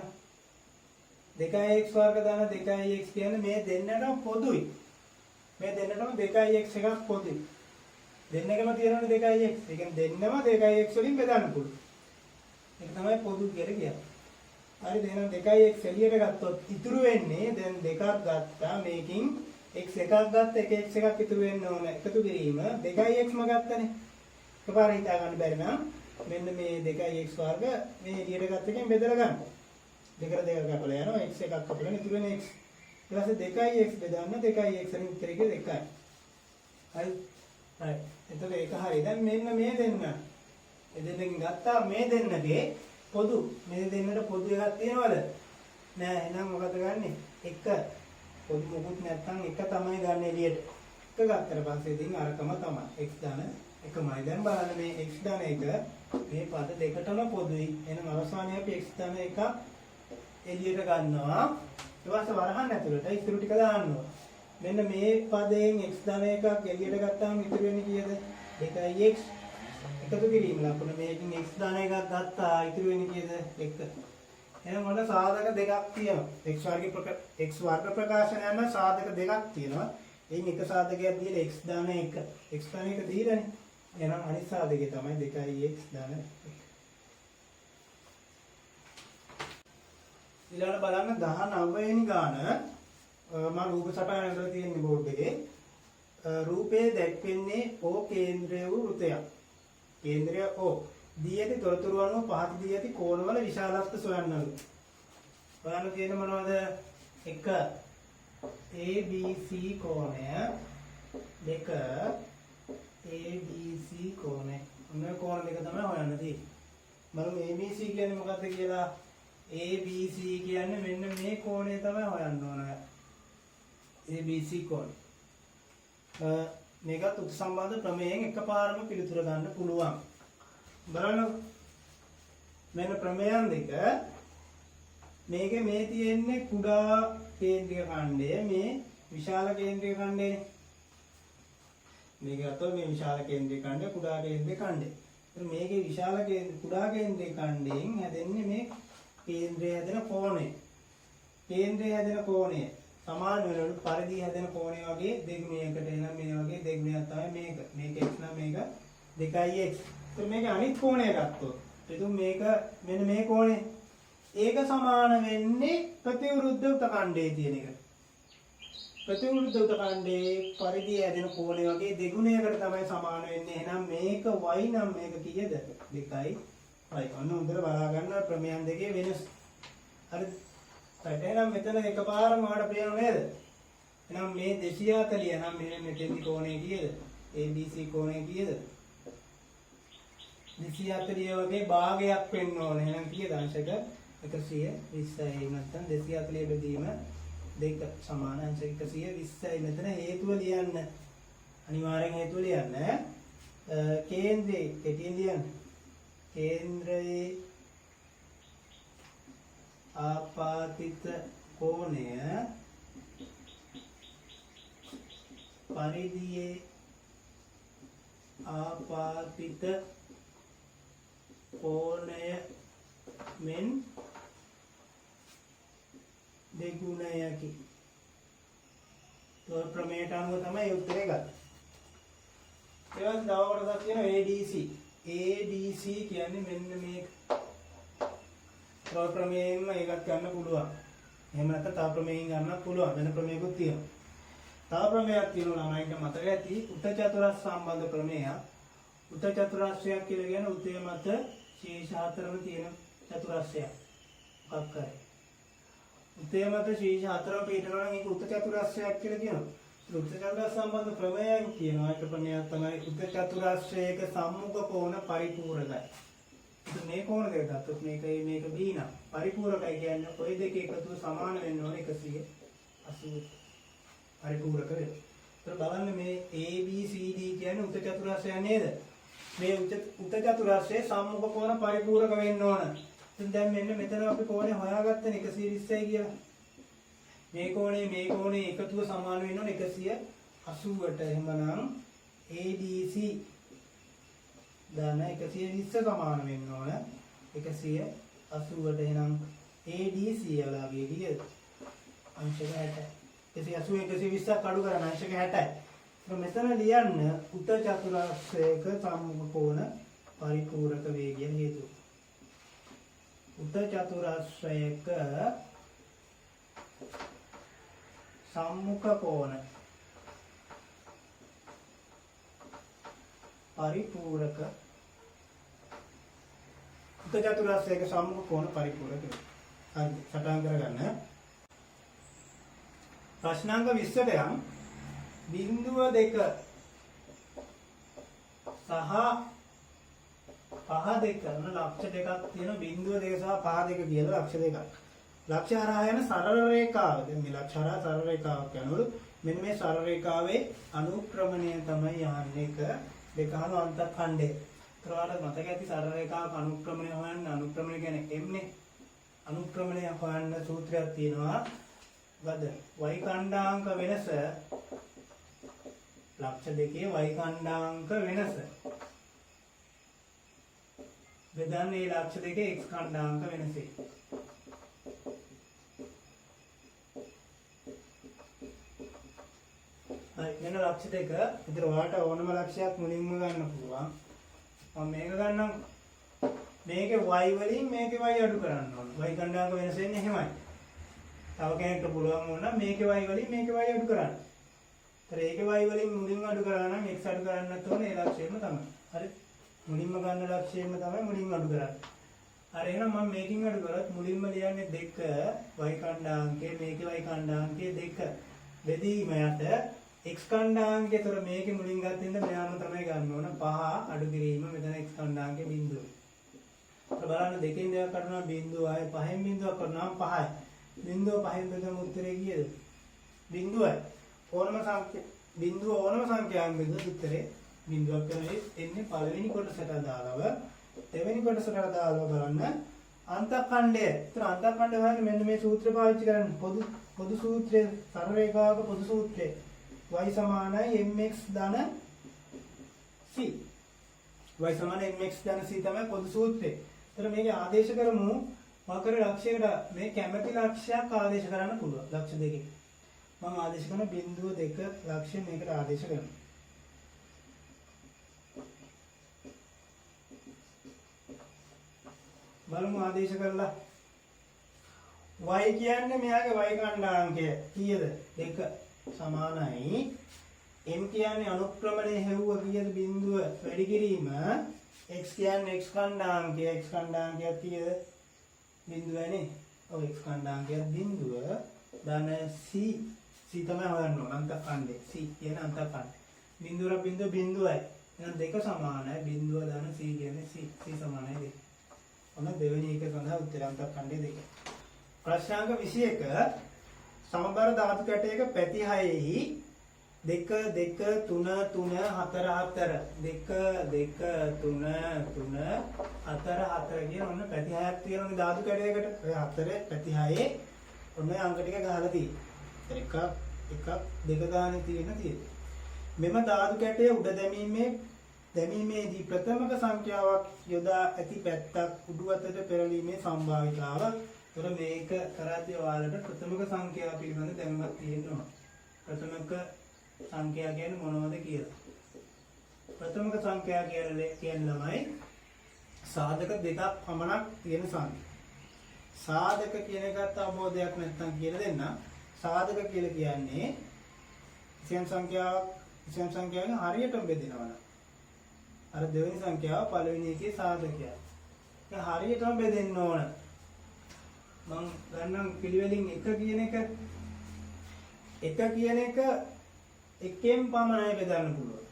2x වර්ග දාන 2x කියන්නේ මේ දෙන්නටම පොදුයි. මේ දෙන්නටම 2x එකක් පොදුයි. දෙන්නකම තියෙනවනේ 2x. ඒ කියන්නේ දෙන්නම 2x වලින් බෙදන්න පුළුවන්. ඒක තමයි පොදු කියලා කියන්නේ. හරිද? එහෙනම් 2x එළියට ගත්තොත් ඉතුරු වෙන්නේ දැන් දෙකක් ගත්තා. මේකින් x එකක් ගත්ත එක x එකක් ඉතුරු වෙන්න ඕන. එකතු කිරීම 2xම ගත්තනේ. එකපාර හිතා ගන්න බැරි නම් මෙන්න මේ 2x වර්ග මේ එළියට ගත්ත එකෙන් බෙදලා ගන්න. දෙකට දෙක කපලා යනවා x එකක් කපලා ඉතුරු වෙන x. ඊට පස්සේ 2x බෙදන්න 2x වලින් උත්තරේ 2යි. හරි. හරි. එතකොට ඒක හරි. දැන් මෙන්න මේ දෙන්න. මේ දෙන්නකින් ගත්තා මේ දෙන්නගේ පොදු. මේ දෙන්නට පොදු එකක් තියනවද? නෑ. එහෙනම් මොකද ගන්නෙ? 1. පොදු මොකුත් නැත්නම් 1 තමයි ගන්න එළියට. 1 ගත්තට පස්සේ ඉතින් අරකම තමයි. x දාන එකමයි. දැන් බලන්න මේ x දාන 1 මේ පද දෙකටම පොදුයි. එහෙනම් අවසානයේ අපි x දාන 1 එළියට ගන්නවා. ඊට පස්සේ වරහන් ඇතුළට ඉතුරු ටික දාන්නවා. මෙන්න මේ පදයෙන් x ධන එකක් එළියට ගත්තාම ඉතුරු වෙන්නේ කීයද? 2x එකතු කිරීම ලකුණ මේකින් x ධන එකක් ගත්තා ඉතුරු වෙන්නේ කීයද? 1. එහෙනම් මොන සාධක දෙකක් තියෙනවා. x වර්ග ප්‍රකාශනය යන සාධක දෙකක් තියෙනවා. එයින් එක සාධකයක් දීලා x ධන 1. x ධන 1 දීලානේ. එහෙනම් අනිත් සාධකය තමයි 2x ධන 1. ඊළඟට බලන්න 19 වෙනි ගාන මම රූප සටහන ඇඳලා තියෙන බෝඩ් එකේ රූපයේ දැක්වෙන්නේ O කේන්ද්‍රය වූ වෘතයක්. කේන්ද්‍රය O. දී ඇති තොරතුරු අනුව පහත දී ඇති කෝණවල විශාලත්ව සොයන්නලු. බලන්න තියෙන මොනවද? 1 ABC කෝණය 2 ABC කෝණය. මොන කෝණ දෙක තමයි හොයන්න තියෙන්නේ. බලමු ABC කියන්නේ මොකක්ද කියලා. ABC කියන්නේ මෙන්න මේ කෝණය තමයි හොයන්න ඕන. ABC කෝණය. මේකත් උත්සම්බන්ධ ප්‍රමේයයෙන් එකපාරම පිළිතුර ගන්න පුළුවන්. බලන්න මෙන්න ප්‍රමේයන් දෙක. මේකේ මේ තියෙන්නේ කුඩා කේන්ද්‍රික ඛණ්ඩය, මේ විශාල කේන්ද්‍රික ඛණ්ඩයනේ. මේක අතෝ මේ විශාල කේන්ද්‍රික ඛණ්ඩය, කුඩා කේන්ද්‍රික ඛණ්ඩය. මේකේ විශාල කුඩා කේන්ද්‍රික ඛණ්ඩයෙන් හැදෙන්නේ මේ කේන්ද්‍රය හැදෙන කෝණය. කේන්ද්‍රය හැදෙන කෝණය සමාන වෙනවලු පරිදි හැදෙන කෝණය වගේ දෙගුණයකට එන මේ වගේ දෙගුණයක් තමයි මේක. මේක x නම් මේක 2x. ඒත් මේක අනිත් කෝණය ගත්තොත් එතුම් මේක මෙන්න මේ කෝණය ඒක සමාන වෙන්නේ ප්‍රතිවිරුද්ධ උතකණ්ඩයේ තියෙන එක. ප්‍රතිවිරුද්ධ උතකණ්ඩයේ පරිදි හැදෙන කෝණය වගේ දෙගුණයකට තමයි සමාන වෙන්නේ. එහෙනම් මේක y නම් මේක කීයද? 2යි. right ඔන්න හොඳට බලා ගන්න ප්‍රමේයන් දෙකේ වෙනස්. හරිද? right එහෙනම් මෙතන එකපාරම ඔයාලට පේනව නේද? එහෙනම් මේ 240 නම් මෙතෙන්දි කෝණය කීයද? ABC කෝණය කීයද? 240 වගේ භාගයක් වෙන්න ඕනේ. එහෙනම් කීයද අංශක 120යි නැත්නම් 240 බෙදීම 2 සමාන අංශක 120යි. මෙතන හේතුව ලියන්න. අනිවාර්යෙන් හේතුව ලියන්න. කේන්ද්‍රයේ කෙටියෙන් ලියන්න. केंद्रයේ ආපාතිත කෝණය පරිදියේ ආපාතිත කෝණය මෙන් දෙගුණයකි. तो प्रमेයට අනුව තමයි උත්තරේ ගත්තේ. ඊළඟ තව කොටසක් තියෙනවා ADC. ADC කියන්නේ මෙන්න මේක. තව ප්‍රමේයෙන්ම ඒකත් ගන්න පුළුවන්. එහෙම නැත්නම් තව ප්‍රමේයෙන් ගන්නත් පුළුවන්. වෙන ප්‍රමේයකුත් තියෙනවා. තව ප්‍රමේයක් තියෙනවා ළමයින්ට මතක ඇති උත චතුරස්‍ර සම්බන්ධ ප්‍රමේය. උත චතුරස්‍රයක් කියලා කියන්නේ උතේ මත ශීර්ෂ හතරම තියෙන චතුරස්‍රයක්. මොකක් කරේ? උතේ මත ශීර්ෂ හතරම පිටනවා නම් ඒක උත චතුරස්‍රයක් කියලා කියනවා. උත චතුරස්‍ර සම්බන්ධ ප්‍රමේයයන් කියනවා. ඒක ප්‍රමේයයක් තමයි උත චතුරස්‍රයක සම්මුඛ කෝණ පරිපූර්ණයි. මේ කෝණ දෙක ගත්තොත් මේකයි මේක B නම් පරිපූර්ණයි කියන්නේ ඔය දෙක එකතුව සමාන වෙන්න ඕනේ 180 පරිපූර්ණක වෙන්න. ඒතර බලන්න මේ ABCD කියන්නේ උත චතුරස්‍රය නේද? මේ උත චතුරස්‍රයේ සම්මුඛ කෝණ පරිපූර්ණක වෙන්න ඕන. ඉතින් දැන් මෙන්න මෙතන අපි කෝණය හොයාගත්තනේ 120යි කියලා. මේ කෝණේ එකතුව සමාන වෙන්න ඕනේ 180ට. එහෙමනම් ADC දාන 120 සමාන වෙන්න ඕන 180ට. එහෙනම් ADC වලගේ කීයද? අංශක 60. 180 120ක් අඩු කරන අංශක 60යි. ඒක මෙතන ලියන්න උත චතුරස්‍රයක සම්මුඛ කෝණ පරිපූර්ණක වේගය හේතුව. උත චතුරස්‍රයක සම්මුඛ කෝණ පරිපූර්ණක උත චතුරස්‍රයක සම්මුඛ කෝණ පරිපූර්ණක. හරි සටහන් කරගන්න. ප්‍රශ්නාංක 20ට යම් බිංදුව 2 සහ පහ 2 කරන ලක්ෂ දෙකක් තියෙන බිංදුව 2 සහ පහ 2 කියලා ලක්ෂ දෙකක්. ලක්ෂ හරහා යන සරල රේඛාව. දැන් මේ ලක්ෂ හරහා සරල රේඛාවක් යනවලු. මෙන්න මේ සරල රේඛාවේ අනුක්‍රමණය තමයි යන්නේ. දෙකහම අන්තඛණ්ඩය. ඒතරවට මතක ඇති සරල රේඛාවක අනුක්‍රමණය හොයන්න. අනුක්‍රමණය කියන්නේ m නේ. අනුක්‍රමණය හොයන්න සූත්‍රයක් තියෙනවා. වද y ඛණ්ඩාංක වෙනස ලක්ෂ දෙකේ y ඛණ්ඩාංක වෙනස බෙදන්නේ ලක්ෂ දෙකේ x ඛණ්ඩාංක වෙනසයි. වෙන ලක්ෂ දෙක විතර ඔයාලට ඕනම ලක්ෂයක් මුලින්ම ගන්න පුළුවන්. මම මේක ගන්නම්. මේකේ y වලින් මේකේ y අඩු කරන්න ඕන. y ඛණ්ඩාංක වෙනස වෙන්නේ එහෙමයි. තව කෙනෙක්ට පුළුවන් වුණා මේකේ y වලින් මේකේ y අඩු කරන්න. ඒතර ඒකේ y වලින් මුලින්ම අඩු කරා නම් x අඩු කරන්නත් ඕනේ ඒ ලක්ෂයෙම තමයි. හරි. මුලින්ම ගන්න ලක්ෂයෙම තමයි මුලින්ම අඩු කරන්නේ. හරි එහෙනම් මම මේකින් අඩු කරත් මුලින්ම ලියන්නේ 2 y ඛණ්ඩාංකයේ මේකේ y ඛණ්ඩාංකයේ 2 බෙදීම යට x ඛණ්ඩාංකයේ තොර මේකේ මුලින් ගත්තින්ද මෙයාම තමයි ගන්න ඕන 5 අඩු කිරීම මෙතන x ඛණ්ඩාංකයේ බිඳුව. අපිට බලන්න දෙකෙන් දෙකක් කරනවා බිඳුව ආයේ පහෙන් බිඳුවක් කරනවා 5යි. බිඳුව පහෙන් බෙදමු උත්තරේ කීයද? බිඳුවයි. ඕනම සංඛ්‍යාවක් බෙදුවොත් උත්තරේ බිඳුවක් තමයි එන්නේ පළවෙනි කොටසට අදාළව. දෙවෙනි කොටසට අදාළව බලන්න අන්තඛණ්ඩය. ඒතර අන්තඛණ්ඩය හොයන්න මෙන්න මේ සූත්‍රය පාවිච්චි කරන්න. පොදු සූත්‍රය සරල රේඛාවක පොදු සූත්‍රය. y සමානයි mx ධන c. y සමානයි mx ධන c තමයි පොදු සූත්‍රය. ඒතර මේකේ ආදේශ කරමු වක්‍ර ලක්ෂයකට මේ කැමැති ලක්ෂයක් ආදේශ කරන්න පුළුවන්. ලක්ෂ දෙකකින්. මම ආදේශ කරන බිංදුව 2 ලක්ෂය මේකට ආදේශ කරනවා. බලමු ආදේශ කරලා. y කියන්නේ මෙයාගේ y ඛණ්ඩාංකය කීයද? 2 සමානයි. m කියන්නේ අනුක්‍රමණය හෙව්ව කීයද? බිංදුව වැඩි කිරීම. x කියන්නේ x ඛණ්ඩාංකය. x ඛණ්ඩාංකය කීයද? බිංදුවනේ. ඔව් x ඛණ්ඩාංකය බිංදුව ධන c. c තමයි හොයන්න ඕන. අන්තඛණ්ඩේ. c කියන අන්තඛණ්ඩ. බිංදුව බිංදුවයි. එහෙනම් 2 සමානයි. බිංදුව ධන c කියන්නේ c. c සමානයි 2. ඔන්න දෙවෙනි එක සඳහා උත්තර අන්තඛණ්ඩේ 2. ප්‍රශ්නාංක 21 සමබර ධාතු කැටයක පැති 6ෙහි 2 2 3 3 4 4 2 2 3 3 4 4 කියන ඔන්න පැති 6ක් තියෙනනේ ධාතු කැටයකට. ඔය 4 පැති 6 ඔන්න අංක ටික ගහලා තියෙනවා. එකක් දෙක ගානේ තියෙන. මෙම ධාතු කැටය උඩ දැමීමේ දැමීමේදී ප්‍රථමක සංඛ්‍යාවක් යොදා ඇති පැත්තක් උඩු අතට පෙරලීමේ සම්භාවිතාව. ඒතර මේක කරද්දී ඔයාලට ප්‍රථමක සංඛ්‍යාව පිළිබඳ දැනුමක් තියෙනවා. ප්‍රථමක සංඛ්‍යා කියන්නේ මොනවද කියලා. ප්‍රථමක සංඛ්‍යා කියන්නේ ළමයි සාධක දෙකක් පමණක් තියෙන සංඛ්‍යා. සාධක කියන එකත් අවබෝධයක් නැත්නම් කියලා දෙන්න. සාධක කියලා කියන්නේ ඉසෙන් සංඛ්‍යාවෙන් හරියටම බෙදෙනවා. අර දෙවෙනි සංඛ්‍යාව පළවෙනි එකේ සාධකයයි. ඒක හරියටම බෙදෙන්න ඕන. මම ගන්නම් පිළිවෙලින් එක කියන එක එකෙන් පමණයි බෙදන්න පුළුවන්.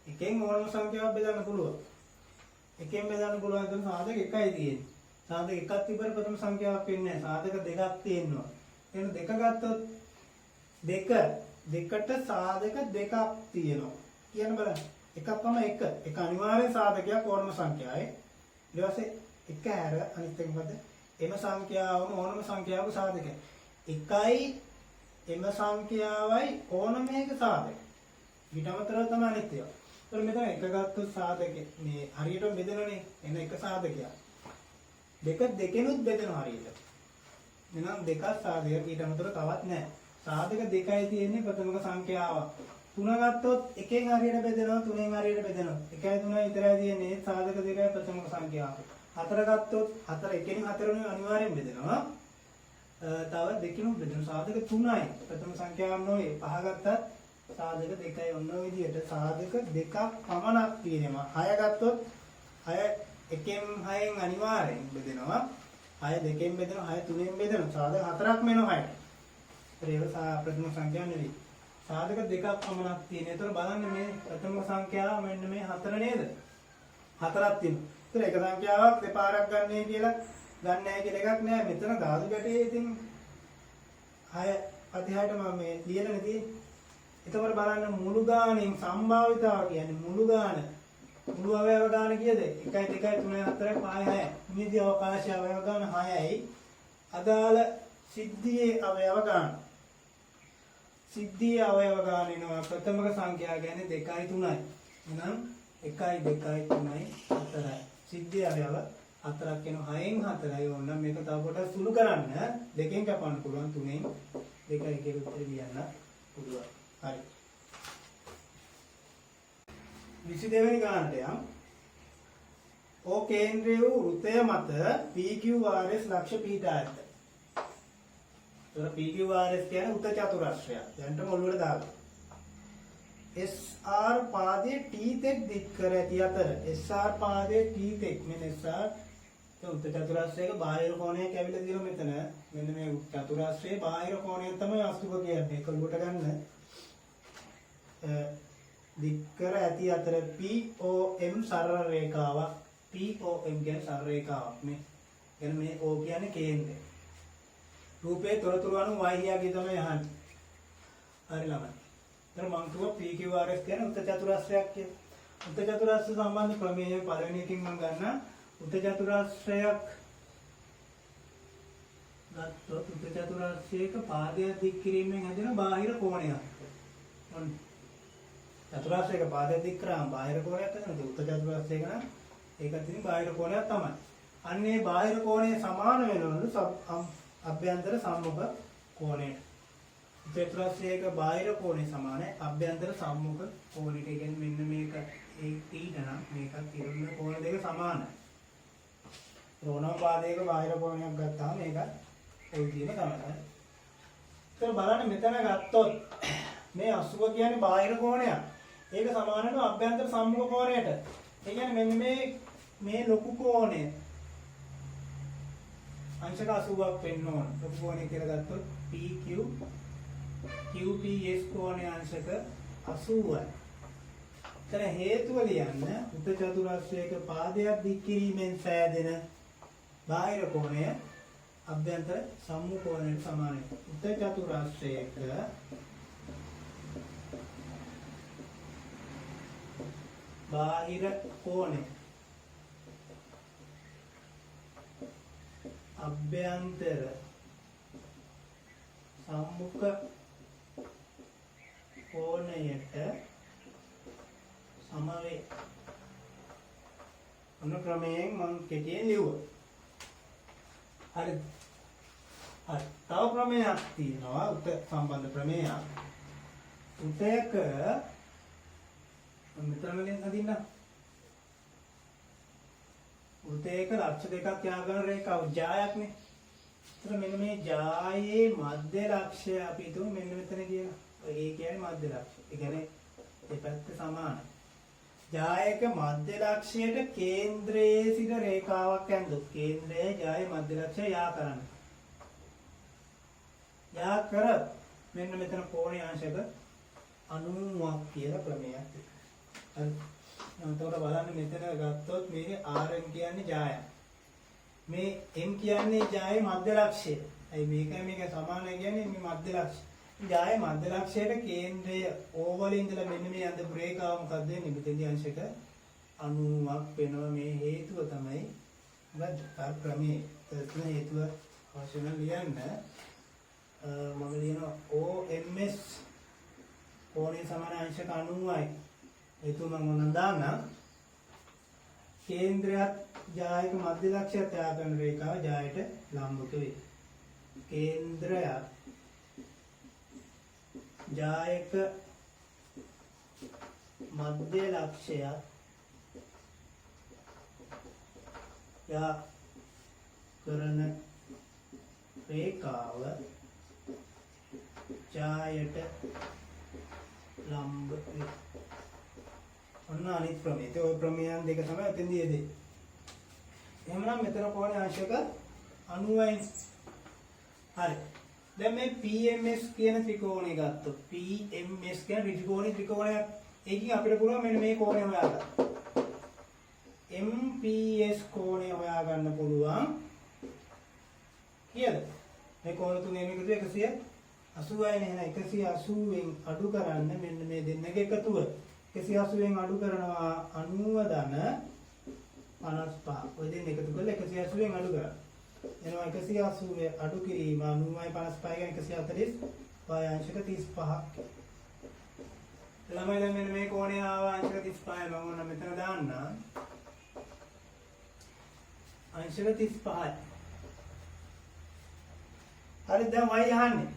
එකෙන් ඕනම සංඛ්‍යාවක් බෙදන්න පුළුවන්. එකෙන් බෙදන්න පුළුවන් නම් සාධක එකයි තියෙන්නේ. සාධක එකක් තිබ්බම ප්‍රථම සංඛ්‍යාවක් වෙන්නේ නැහැ. සාධක දෙකක් තියෙනවා. එහෙනම් දෙක ගත්තොත් දෙකට සාධක දෙකක් තියෙනවා. කියන්න බලන්න. එකක් තමයි එක. එක අනිවාර්යෙන් සාධකයක් ඕනම සංඛ්‍යාවයි. ඊට පස්සේ එක හැර අනිත් එක මොකද? එම සංඛ්‍යාවම ඕනම සංඛ්‍යාවක සාධකයි. එකයි එම සංඛ්‍යාවයි ඕනම එක සාධක. ඊට අමතරව තමයි අනිත් ඒවා. ඒතර මෙතන එක ගත්තොත් සාධකේ මේ හරියටම බෙදෙනවනේ. එන එක සාධකයක්. දෙක දෙකෙනුත් බෙදෙනවා හරියට. එහෙනම් දෙකක් සාධකයක් ඊට අමතරව තවත් නැහැ. සාධක දෙකයි තියෙන්නේ ප්‍රථමක සංඛ්‍යාව. තුන ගත්තොත් එකෙන් හරියට බෙදෙනවා තුනෙන් හරියට බෙදෙනවා. 1යි 3යි විතරයි තියෙන්නේ සාධක දෙකයි ප්‍රථමක සංඛ්‍යාව. හතර ගත්තොත් හතර එකෙන් හතරෙන් අනිවාර්යෙන් බෙදෙනවා. තව දෙකෙනුත් බෙදෙනවා. සාධක 3යි ප්‍රථම සංඛ්‍යාවක් නොවේ. පහ ගත්තත් සාධක දෙකයි ඔන්න ඔය විදිහට සාධක දෙකක් පමණක් තියෙනවා. 6 ගත්තොත් 6 එකෙන් 6න් අනිවාර්යෙන් බෙදෙනවා. 6 දෙකෙන් බෙදෙනවා 6 තුනෙන් බෙදෙනවා. සාධක 4ක් වෙනවා 6ට. ඒක ප්‍රථම සංඛ්‍යාව නෙවෙයි. සාධක දෙකක් පමණක් තියෙන. ඒතර බලන්න මේ ප්‍රථම සංඛ්‍යාව මෙන්න මේ 4 නේද? 4ක් තියෙනවා. ඒතර එක සංඛ්‍යාවක් දෙපාරක් ගන්නයි කියලා ගන්න නැහැ කියලා එකක් නෑ. මෙතන ධාතු ගැටේ ඉතින් 6 අධ්‍යයයට මම මේ ලියලා තියෙන්නේ. එතකොට බලන්න මුළු ගානෙන් සම්භාවිතාව කියන්නේ මුළු ගාන මුළු අවයව ගාන කීයද? 1 2 3 4 5 6. නිදි අවකාශය අවයව ගාන 6යි. අදාළ සිද්ධියේ අවයව ගාන. සිද්ධියේ අවයව ගාන එනවා ප්‍රථමක සංඛ්‍යාව කියන්නේ 2යි 3යි. එහෙනම් 1යි 2යි 3යි 4යි. සිද්ධියේ අවයව 4ක් එනවා 6න් 4යි. ඕනනම් මේක තව පොඩ්ඩක් සුළු කරන්න. දෙකෙන් කපන්න පුළුවන් 3න් 2යි කියලා උත්තර ලියන්න පුළුවන්. හරි. 22 වෙනි ගානට යම්. O කේන්ද්‍රය වූ වෘත්තය මත PQRS ලක්ෂ පීඨා ඇත. ඒතර PQRS කියන්නේ උත චතුරස්‍රය. දැන්ට මොළුවට දාගන්න. SR පාදයේ T තෙක් දික් කර ඇති අතර SR පාදයේ T තෙක් මෙන්න SR උත චතුරස්‍රයක බාහිර කෝණයක් ඇවිල්ලා තියෙනවා මෙතන. මෙන්න මේ චතුරස්‍රයේ බාහිර කෝණය තමයි අස්තුක කියන්නේ. ඒක උඩට ගන්න. දික් කර ඇති අතර POM සරල රේඛාවක්. POM කියන්නේ සරල රේඛාවක්. මේ O කියන්නේ කේන්ද්‍රය. රූපේ තොරතුරු අනුව වාහියාගේ තමයි අහන්නේ. හරි ළමයි. ඊට මම කිව්වා PQRS කියන්නේ උත චතුරස්‍රයක් කියලා. උත චතුරස්‍ර සම්බන්ධ ප්‍රමේය පළවෙනි එකකින් මම ගන්න උත චතුරස්‍රයක් ගත්තොත් උත චතුරස්‍රයක පාදයක් දික් කිරීමෙන් හැදෙන බාහිර කෝණයක්. ඔන්න චතුරස්‍රයක පාදයක් දික් කරාම බාහිර කෝණයක් හදනවා. උත චතුරස්‍රයක නම් ඒකත් ඉතින් බාහිර කෝණයක් තමයි. අන්නේ බාහිර කෝණය සමාන වෙනවලු අභ්‍යන්තර සම්මුඛ කෝණයට. චතුරස්‍රයක බාහිර කෝණය සමානයි අභ්‍යන්තර සම්මුඛ කෝණයට. කියන්නේ මෙන්න මේක ඒ ඊට නම් මේකත් ඉරුණ කෝණ දෙක සමානයි. ඕනම පාදයක බාහිර කෝණයක් ගත්තාම මේක ওই විදිහම තමයි. ඒක බලන්න මෙතන ගත්තොත් මේ 80 කියන්නේ බාහිර කෝණයක්. ඒක සමාන වෙනවා අභ්‍යන්තර සම්මුඛ කෝණයට. ඒ කියන්නේ මෙන්න මේ ලොකු කෝණය අංශක 80ක් වෙන්න ඕන. ලොකු කෝණය කියලා ගත්තොත් PQ QPS කෝණය අංශක 80යි. එතන හේතුව ලියන්න උත චතුරස්‍රයක පාදයක් දික් කිරීමෙන් සෑදෙන බාහිර කෝණය අභ්‍යන්තර සම්මුඛ කෝණයට සමානයි. උත චතුරස්‍රයක බාහිර කෝණය අභ්‍යන්තර සම්මුඛ කෝණයට සම වේ. ඔන්න ක්‍රමයෙන් මම කෙටියෙන් ලියුවා. හරි. හරි. තව ක්‍රමයක් තියෙනවා උත සම්බන්ධ ක්‍රමයක්. උතයක මෙතන වලින් හදින්න. උතයක ලක්ෂ දෙකක් යාගන රේඛාව ජායක්නේ. ඒතර මෙන්න මේ ජායේ මධ්‍ය ලක්ෂය අපි හිතමු මෙන්න මෙතන කියලා. ඒ කියන්නේ මධ්‍ය ලක්ෂය. ඒ කියන්නේ දෙපැත්ත සමානයි. ජායක මධ්‍ය ලක්ෂයට කේන්ද්‍රයේ සිට රේඛාවක් ඇඳුම්. කේන්ද්‍රයේ ජායේ මධ්‍ය ලක්ෂය යා කරන්න. යා කර මෙන්න මෙතන කෝණීය අංශක 90ක් කියලා ක්‍රමයක් තියෙනවා. හරි. එතකොට බලන්න මෙතන ගත්තොත් මේකේ Rm කියන්නේ ජායය. මේ M කියන්නේ ජායේ මධ්‍ය ලක්ෂය. අයි මේක සමානයි කියන්නේ මේ මධ්‍ය ලක්ෂය. ජායේ මධ්‍ය ලක්ෂයට කේන්ද්‍රය O වල ඉඳලා මෙන්න මේ අඳ රේඛාව මොකක්ද වෙන්නේ? මෙතනදී අංශක 90ක් වෙනවා. මේ හේතුව තමයි මොකද? ක්‍රමයේ තත්න හේතුව අවශ්‍ය නම් ලියන්න. මම ලියනවා OMS කෝණේ සමාන අංශක 90යි. හේතුව මම මොනවද දාන්න? කේන්ද්‍රයත් ජායක මධ්‍ය ලක්ෂයත් යා කරන රේඛාව ජායට ලම්බක වේ. කේන්ද්‍රයත් ජායක මධ්‍ය ලක්ෂයත් යා කරන රේඛාව ජායට ලම්බ වේ. ඔන්න අනිත් ප්‍රමේය. ඒ ඔය ප්‍රමේයන් දෙක තමයි එතෙන්දී එදේ. එහෙනම් මෙතන කොහොනේ අංශක 90යි. හරි. දැන් මේ PMS කියන ත්‍රිකෝණය ගත්තොත් PMS කියන ඍජුකෝණී ත්‍රිකෝණයක්. ඒකකින් අපිට පුළුවන් මෙන්න මේ කෝණය හොයාගන්න. MPS කෝණය හොයාගන්න පුළුවන්. කීයද? මේ කෝණ තුනේ මේක 180යි නේ. 180ෙන් අඩු කරන්න මෙන්න මේ දෙන්නගේ එකතුව. 180ෙන් අඩු කරනවා 90 ධන 55. ඔය දෙන්න එකතු කරලා 180ෙන් අඩු කරා. එනවා 180 අඩු කිරීම 90යි 55 ගැන 145 අංශක 35ක්. ළමයි දැන් මෙන්න මේ කෝණය ආවා අංශක 35යි. මම ඕන මෙතන දාන්න. අංශක 35යි. හරි දැන් y අහන්නේ.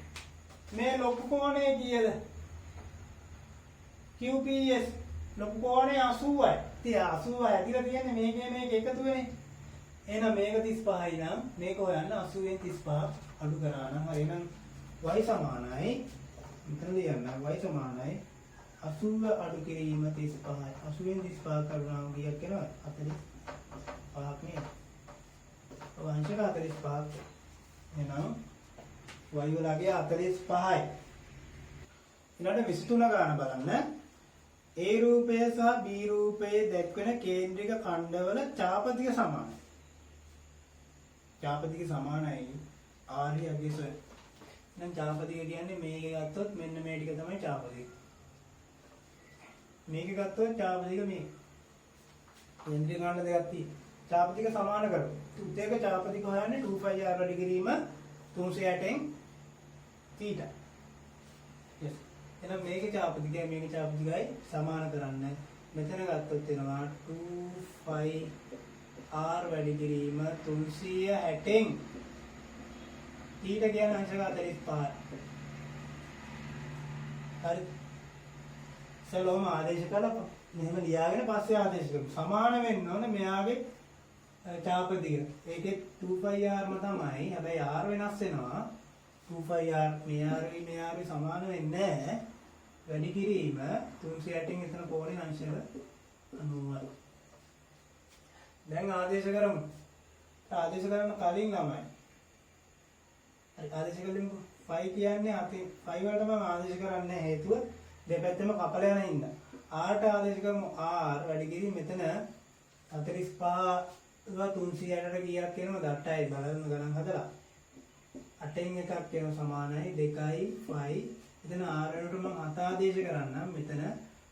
මේ ලොකු කෝණය කීයද? QPS ලොකු කෝණය 80යි. ඉතින් 80යි ඇදිලා තියෙන්නේ මේක එකතු වෙන්නේ. එහෙනම් මේක 35යි නම් මේක හොයන්න 80ෙන් 35 අඩු කරා නම් හරි එහෙනම් y සමානයි මෙතන ලියන්න y සමානයි 80 අඩු කිරීම 35යි 80ෙන් 35 කරුණාම කීයක් වෙනවද 45ක් නේද? ඔය අංශක 45ක්. එහෙනම් y වලගේ 45යි. ඊළඟට 23 ගාන බලන්න. A රූපය සහ B රූපයේ දැක්වෙන කේන්ද්‍රික ඛණ්ඩවල ඡාපතික සමානයි. ඡාපතික සමානයි ආර්ය අගස. දැන් ඡාපතික කියන්නේ මේක ගත්තොත් මෙන්න මේ ටික තමයි ඡාපතික. මේක ගත්තොත් ඡාපතික මේ. කේන්ද්‍රික ඛණ්ඩ දෙකක් තියෙනවා. ඡාපතික සමාන කරමු. උත්තේක ඡාපතික හොයන්නේ 2πr වැඩි කිරීම 360න් θ. yes. එහෙනම් මේකේ ඡාපතිකයි මේකේ ඡාපතිකයි සමාන කරන්න. මෙතන ගත්තොත් එනවා 2πr වැඩි කිරීම 360න් θ කියන අංශක 45. හරි. සලෝම ආදේශ කළා. මෙහෙම ලියාගෙන පස්සේ ආදේශ කරමු. සමාන වෙන්න ඕනේ මෙයාගේ ඡාපතික. ඒකේ 2πr ම තමයි. හැබැයි r වෙනස් වෙනවා. 2πr මෙයාගේ සමාන වෙන්නේ නැහැ. වැඩි කිරීම 360න් එතන කෝණේ අංශක 90යි. දැන් ආදේශ කරමු. ආදේශ කරන කලින් ළමයි. හරි ආදේශ කළෙමුකෝ. 5 කියන්නේ අපි 5 වලට මම ආදේශ කරන්නේ හේතුව දෙපැත්තම කපලා යන හින්දා. r ට ආදේශ කරමු r වැඩි කිරීම මෙතන 45 360ට කීයක් වෙනවද? 8යි බලන්න ගණන් හදලා. 8න් එකක් වෙන සමානයි 2යි 5. එතන r වලට මම 7 ආදේශ කරන්නම්. මෙතන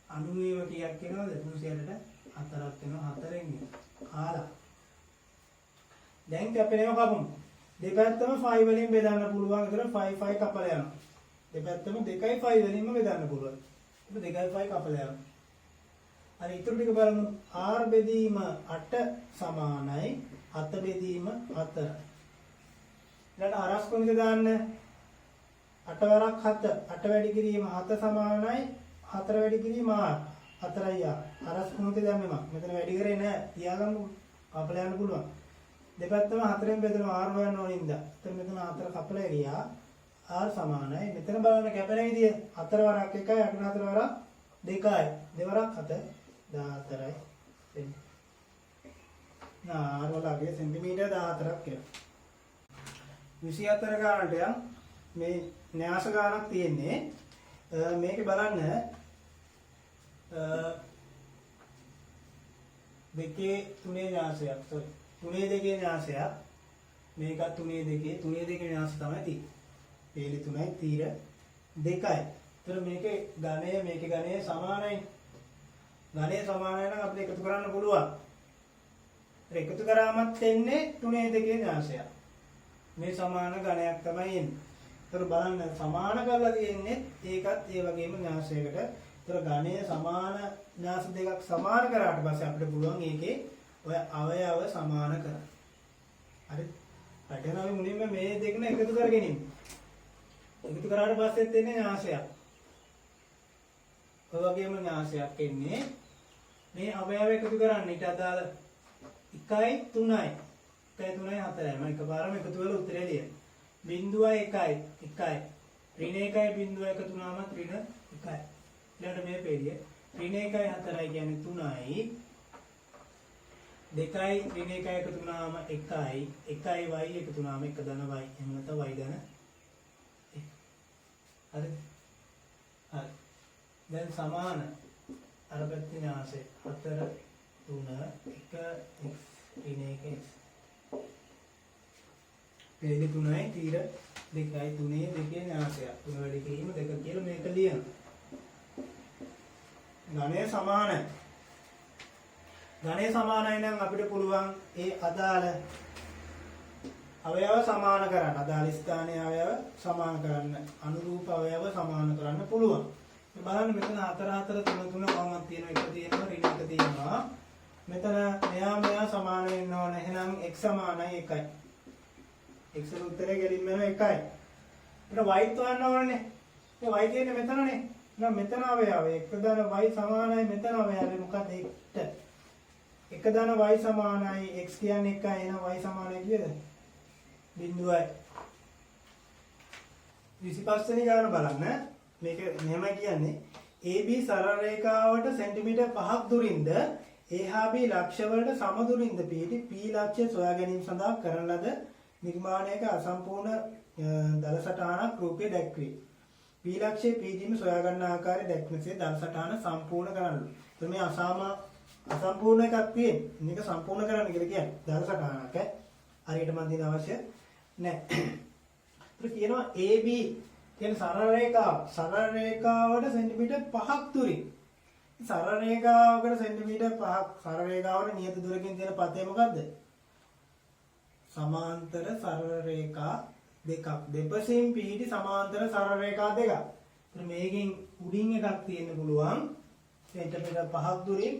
90ව කීයක් වෙනවද? 360ට 4ක් වෙනවා. 4න් කාලා. දැන් කැපෙනව කපමු. දෙපැත්තම 5 වලින් බෙදන්න පුළුවන්. ඒතර 5 5 කපලා යනවා. දෙපැත්තම 2යි 5 වලින්ම බෙදන්න පුළුවන්. ඒක 2යි 5 කපලා යනවා. අර ඊටු ටික බලමු. r බෙදීම 8 සමානයි 7 බෙදීම 4. ඊළඟ හරස් කොන්ද දාන්න 8 වරක් 7 8 වැඩි කිරීම 7 සමානයි 4 වැඩි කිරීම 4යි r. හරස් කොන්ද දැම්මේ මම. මෙතන වැඩි කරේ නෑ. තියාගමු. කපලා යන්න පුළුවන්. දෙපැත්තම 4ෙන් බෙදලා r හොයන්න ඕනින්ද. එතන මෙතන 4 කපලා ගියා. r සමානයි. මෙතන බලන්න කැපෙන විදිය 4 වරක් 1යි 8 4 වරක් 2යි. දෙවරක් 7 14යි එන්නේ. r වලගේ සෙන්ටිමීටර් 14ක් කියලා. 24 ගානට යම් මේ න්‍යාස ගානක් තියෙන්නේ. මේකේ බලන්න දෙකේ තුනේ න්‍යාසයක්. sorry. තුනේ දෙකේ න්‍යාසයක්. මේක තුනේ දෙකේ න්‍යාස තමයි තියෙන්නේ. පේලි 3යි තීර 2යි. ඒතර මේකේ ඝනය සමානයි. ඝනය සමානයි නම් අපිට එකතු කරන්න පුළුවන්. එකතු කරාමත් එන්නේ තුනේ දෙකේ න්‍යාසයක්. මේ සමාන ඝනයක් තමයි එන්නේ. ඒතර බලන්න සමාන කරලා තියෙන්නේ ඒකත් ඒ වගේම න්‍යාසයකට. ඒතර ඝනය සමාන න්‍යාස දෙකක් සමාන කරාට පස්සේ අපිට පුළුවන් ඒකේ ඔය අවයව සමාන කරන්න. හරි. රටන අපි මුලින්ම මේ දෙකන එකතු කරගෙන ඉමු. එකතු කරාට පස්සෙත් එන්නේ න්‍යාසයක්. ඔය වගේම න්‍යාසයක් එන්නේ මේ අවයව එකතු කරන්න ඊට අදාළ 1යි 3යි 1යි 3යි 4යි මම එකපාරම එකතු කරලා උත්තරේ ලියන්න. බිංදුවයි 1යි 1යි ඍණ 1යි බිංදුව එකතු වුණාම ඍණ 1යි. ඊළඟට මේ පෙළිය ඍණ 1යි 4යි කියන්නේ 3යි 2යි ඍණ 1යි එකතු වුණාම 1යි 1යි y එකතු වුණාම 1 ධන y එහෙම නැත්නම් y ධන 1. හරි. හරි. දැන් සමාන අර පැත්තේ න්‍යාසය 4 3 1 x ඍණ 1 x පෙළි 3යි තීර 2යි 3 දෙකේ න්‍යාසයක් 3 වැඩි කිරීම 2 කියලා මේක ලියනවා. ඝනය සමානයි. ඝනය සමානයි නම් අපිට පුළුවන් ඒ අදාළ අවයව සමාන කරන්න. අදාළ ස්ථානයේ අවයව සමාන කරන්න. අනුරූප අවයව සමාන කරන්න පුළුවන්. බලන්න මෙතන 4 4 3 3 කොහොමද තියෙනවා? 1 තියෙනවා ඍණ 1 තියෙනවා. මෙතන මෙයා සමාන වෙන්න ඕන. එහෙනම් x සමානයි 1යි. x වල උත්තරේ ගැලින් වෙනවා 1යි. ඊට y තවන්න ඕනනේ. මේ y තියෙන්නේ මෙතනනේ. එහෙනම් මෙතන අවයව 1 ධන y සමානයි මෙතන අවයව මොකද 1ට. 1 ධන y සමානයි x කියන්නේ 1යි. එහෙනම් y සමානයි කීයද? බිංදුවයි. 25 වෙනි ගාන බලන්න. මේක මෙහෙම කියන්නේ AB සරල රේඛාවට සෙන්ටිමීටර් 5ක් දුරින්ද A හා B ලක්ෂ වලට සම දුරින්ද පිහිටි P ලක්ෂ්‍ය සොයා ගැනීම සඳහා කරන ලද නිර්මාණයක අසම්පූර්ණ දල සටහනක් රූපයේ දැක්වේ. P ලක්ෂයේ පීදීම සොයා ගන්න ආකාරය දැක්මසේ දල සටහන සම්පූර්ණ කරන්න. එතකොට මේ අසම්පූර්ණ එකක් තියෙන්නේ. මේක සම්පූර්ණ කරන්න කියලා කියන්නේ දල සටහනක් හරියට මන් දින අවශ්‍ය නැහැ. ඒත් කියනවා AB කියන සරල රේඛාවට සෙන්ටිමීටර් 5ක් දුරින්. සරල රේඛාවකට සෙන්ටිමීටර් 5ක් සරල රේඛාවට නියත දුරකින් තියෙන පතේ මොකද්ද? සමාන්තර සරල රේඛා දෙකක්. දෙපසින් පිහිටි සමාන්තර සරල රේඛා දෙකක්. ඒත් මේකෙන් උඩින් එකක් තියෙන්න පුළුවන් සෙන්ටිමීටර් 5ක් දුරින්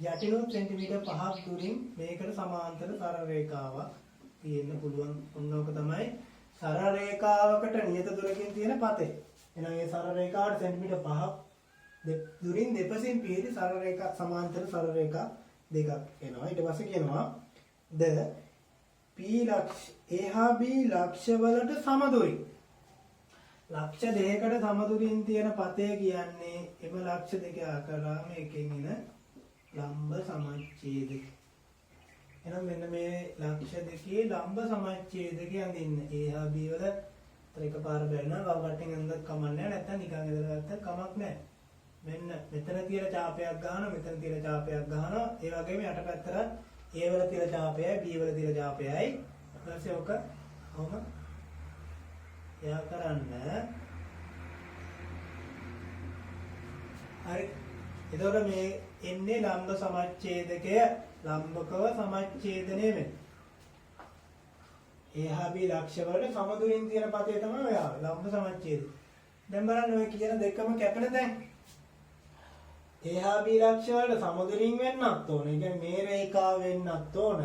යටිනුත් සෙන්ටිමීටර් 5ක් දුරින් මේකට සමාන්තර සරල රේඛාවක් තියෙන්න පුළුවන්. ඔන්නෝක තමයි සරල රේඛාවකට නියත දුරකින් තියෙන පතේ. එහෙනම් මේ සරල රේඛාවට සෙන්ටිමීටර් 5ක් දුරින් දෙපසින් පිහිටි සරල රේඛා සමාන්තර සරල රේඛා දෙකක් එනවා. ඊට පස්සේ කියනවා ද P ලක්ෂ A හා B ලක්ෂ වලට සම දුරින්. ලක්ෂ දෙකකට සම දුරින් තියෙන පතේ කියන්නේ එම ලක්ෂ දෙක ආකාරාම එකකින් එන ලම්බ සමච්ඡේදක. එහෙනම් මෙන්න මේ ලක්ෂ දෙකේ ලම්බ සමච්ඡේදකය අඳින්න. A හා B වල එකපාර බැලුණා වවටෙන් අඳක් කමන්නේ නැත්නම් නිකන් ඉඳලා ගත්තත් කමක් නැහැ. මෙන්න මෙතන තියෙන ඡාපයක් ගන්නවා මෙතන තියෙන ඡාපයක් ගන්නවා. ඒ වගේම යටපැත්තට A වල තියෙන ඡාපයයි B වල තියෙන ඡාපයයි ඊපස්සේ ඔක කොහොම එයා කරන්න. හරි. එතකොට මේ එන්නේ ලම්බ සමච්ඡේදකය ලම්බකව සමච්ඡේදනය වෙන්නේ. A හා B ලක්ෂ වලට සම දුරින් තියෙන පතේ තමයි ඔය ලම්බ සමච්ඡේදය. දැන් බලන්න ඔය කියන දෙකම කැපෙන තැන්. එහා B ලක්ෂ වලට සමදුලින් වෙන්නත් ඕන. ඒ කියන්නේ මේ රේඛාව වෙන්නත් ඕන.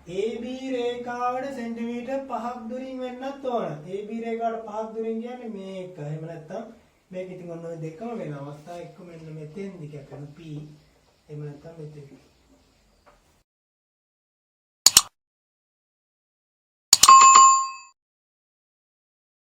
AB රේඛාවට සෙන්ටිමීටර් 5ක් දුරින් වෙන්නත් ඕන. AB රේඛාවට 5ක් දුරින් කියන්නේ මේක. එහෙම නැත්නම් මේක ඉතින් ඔන්න ඔය දෙකම වෙන අවස්ථා එක්ක මෙන්න මෙතෙන්දි කැපෙන P. එහෙම නැත්නම් මෙතෙන්දි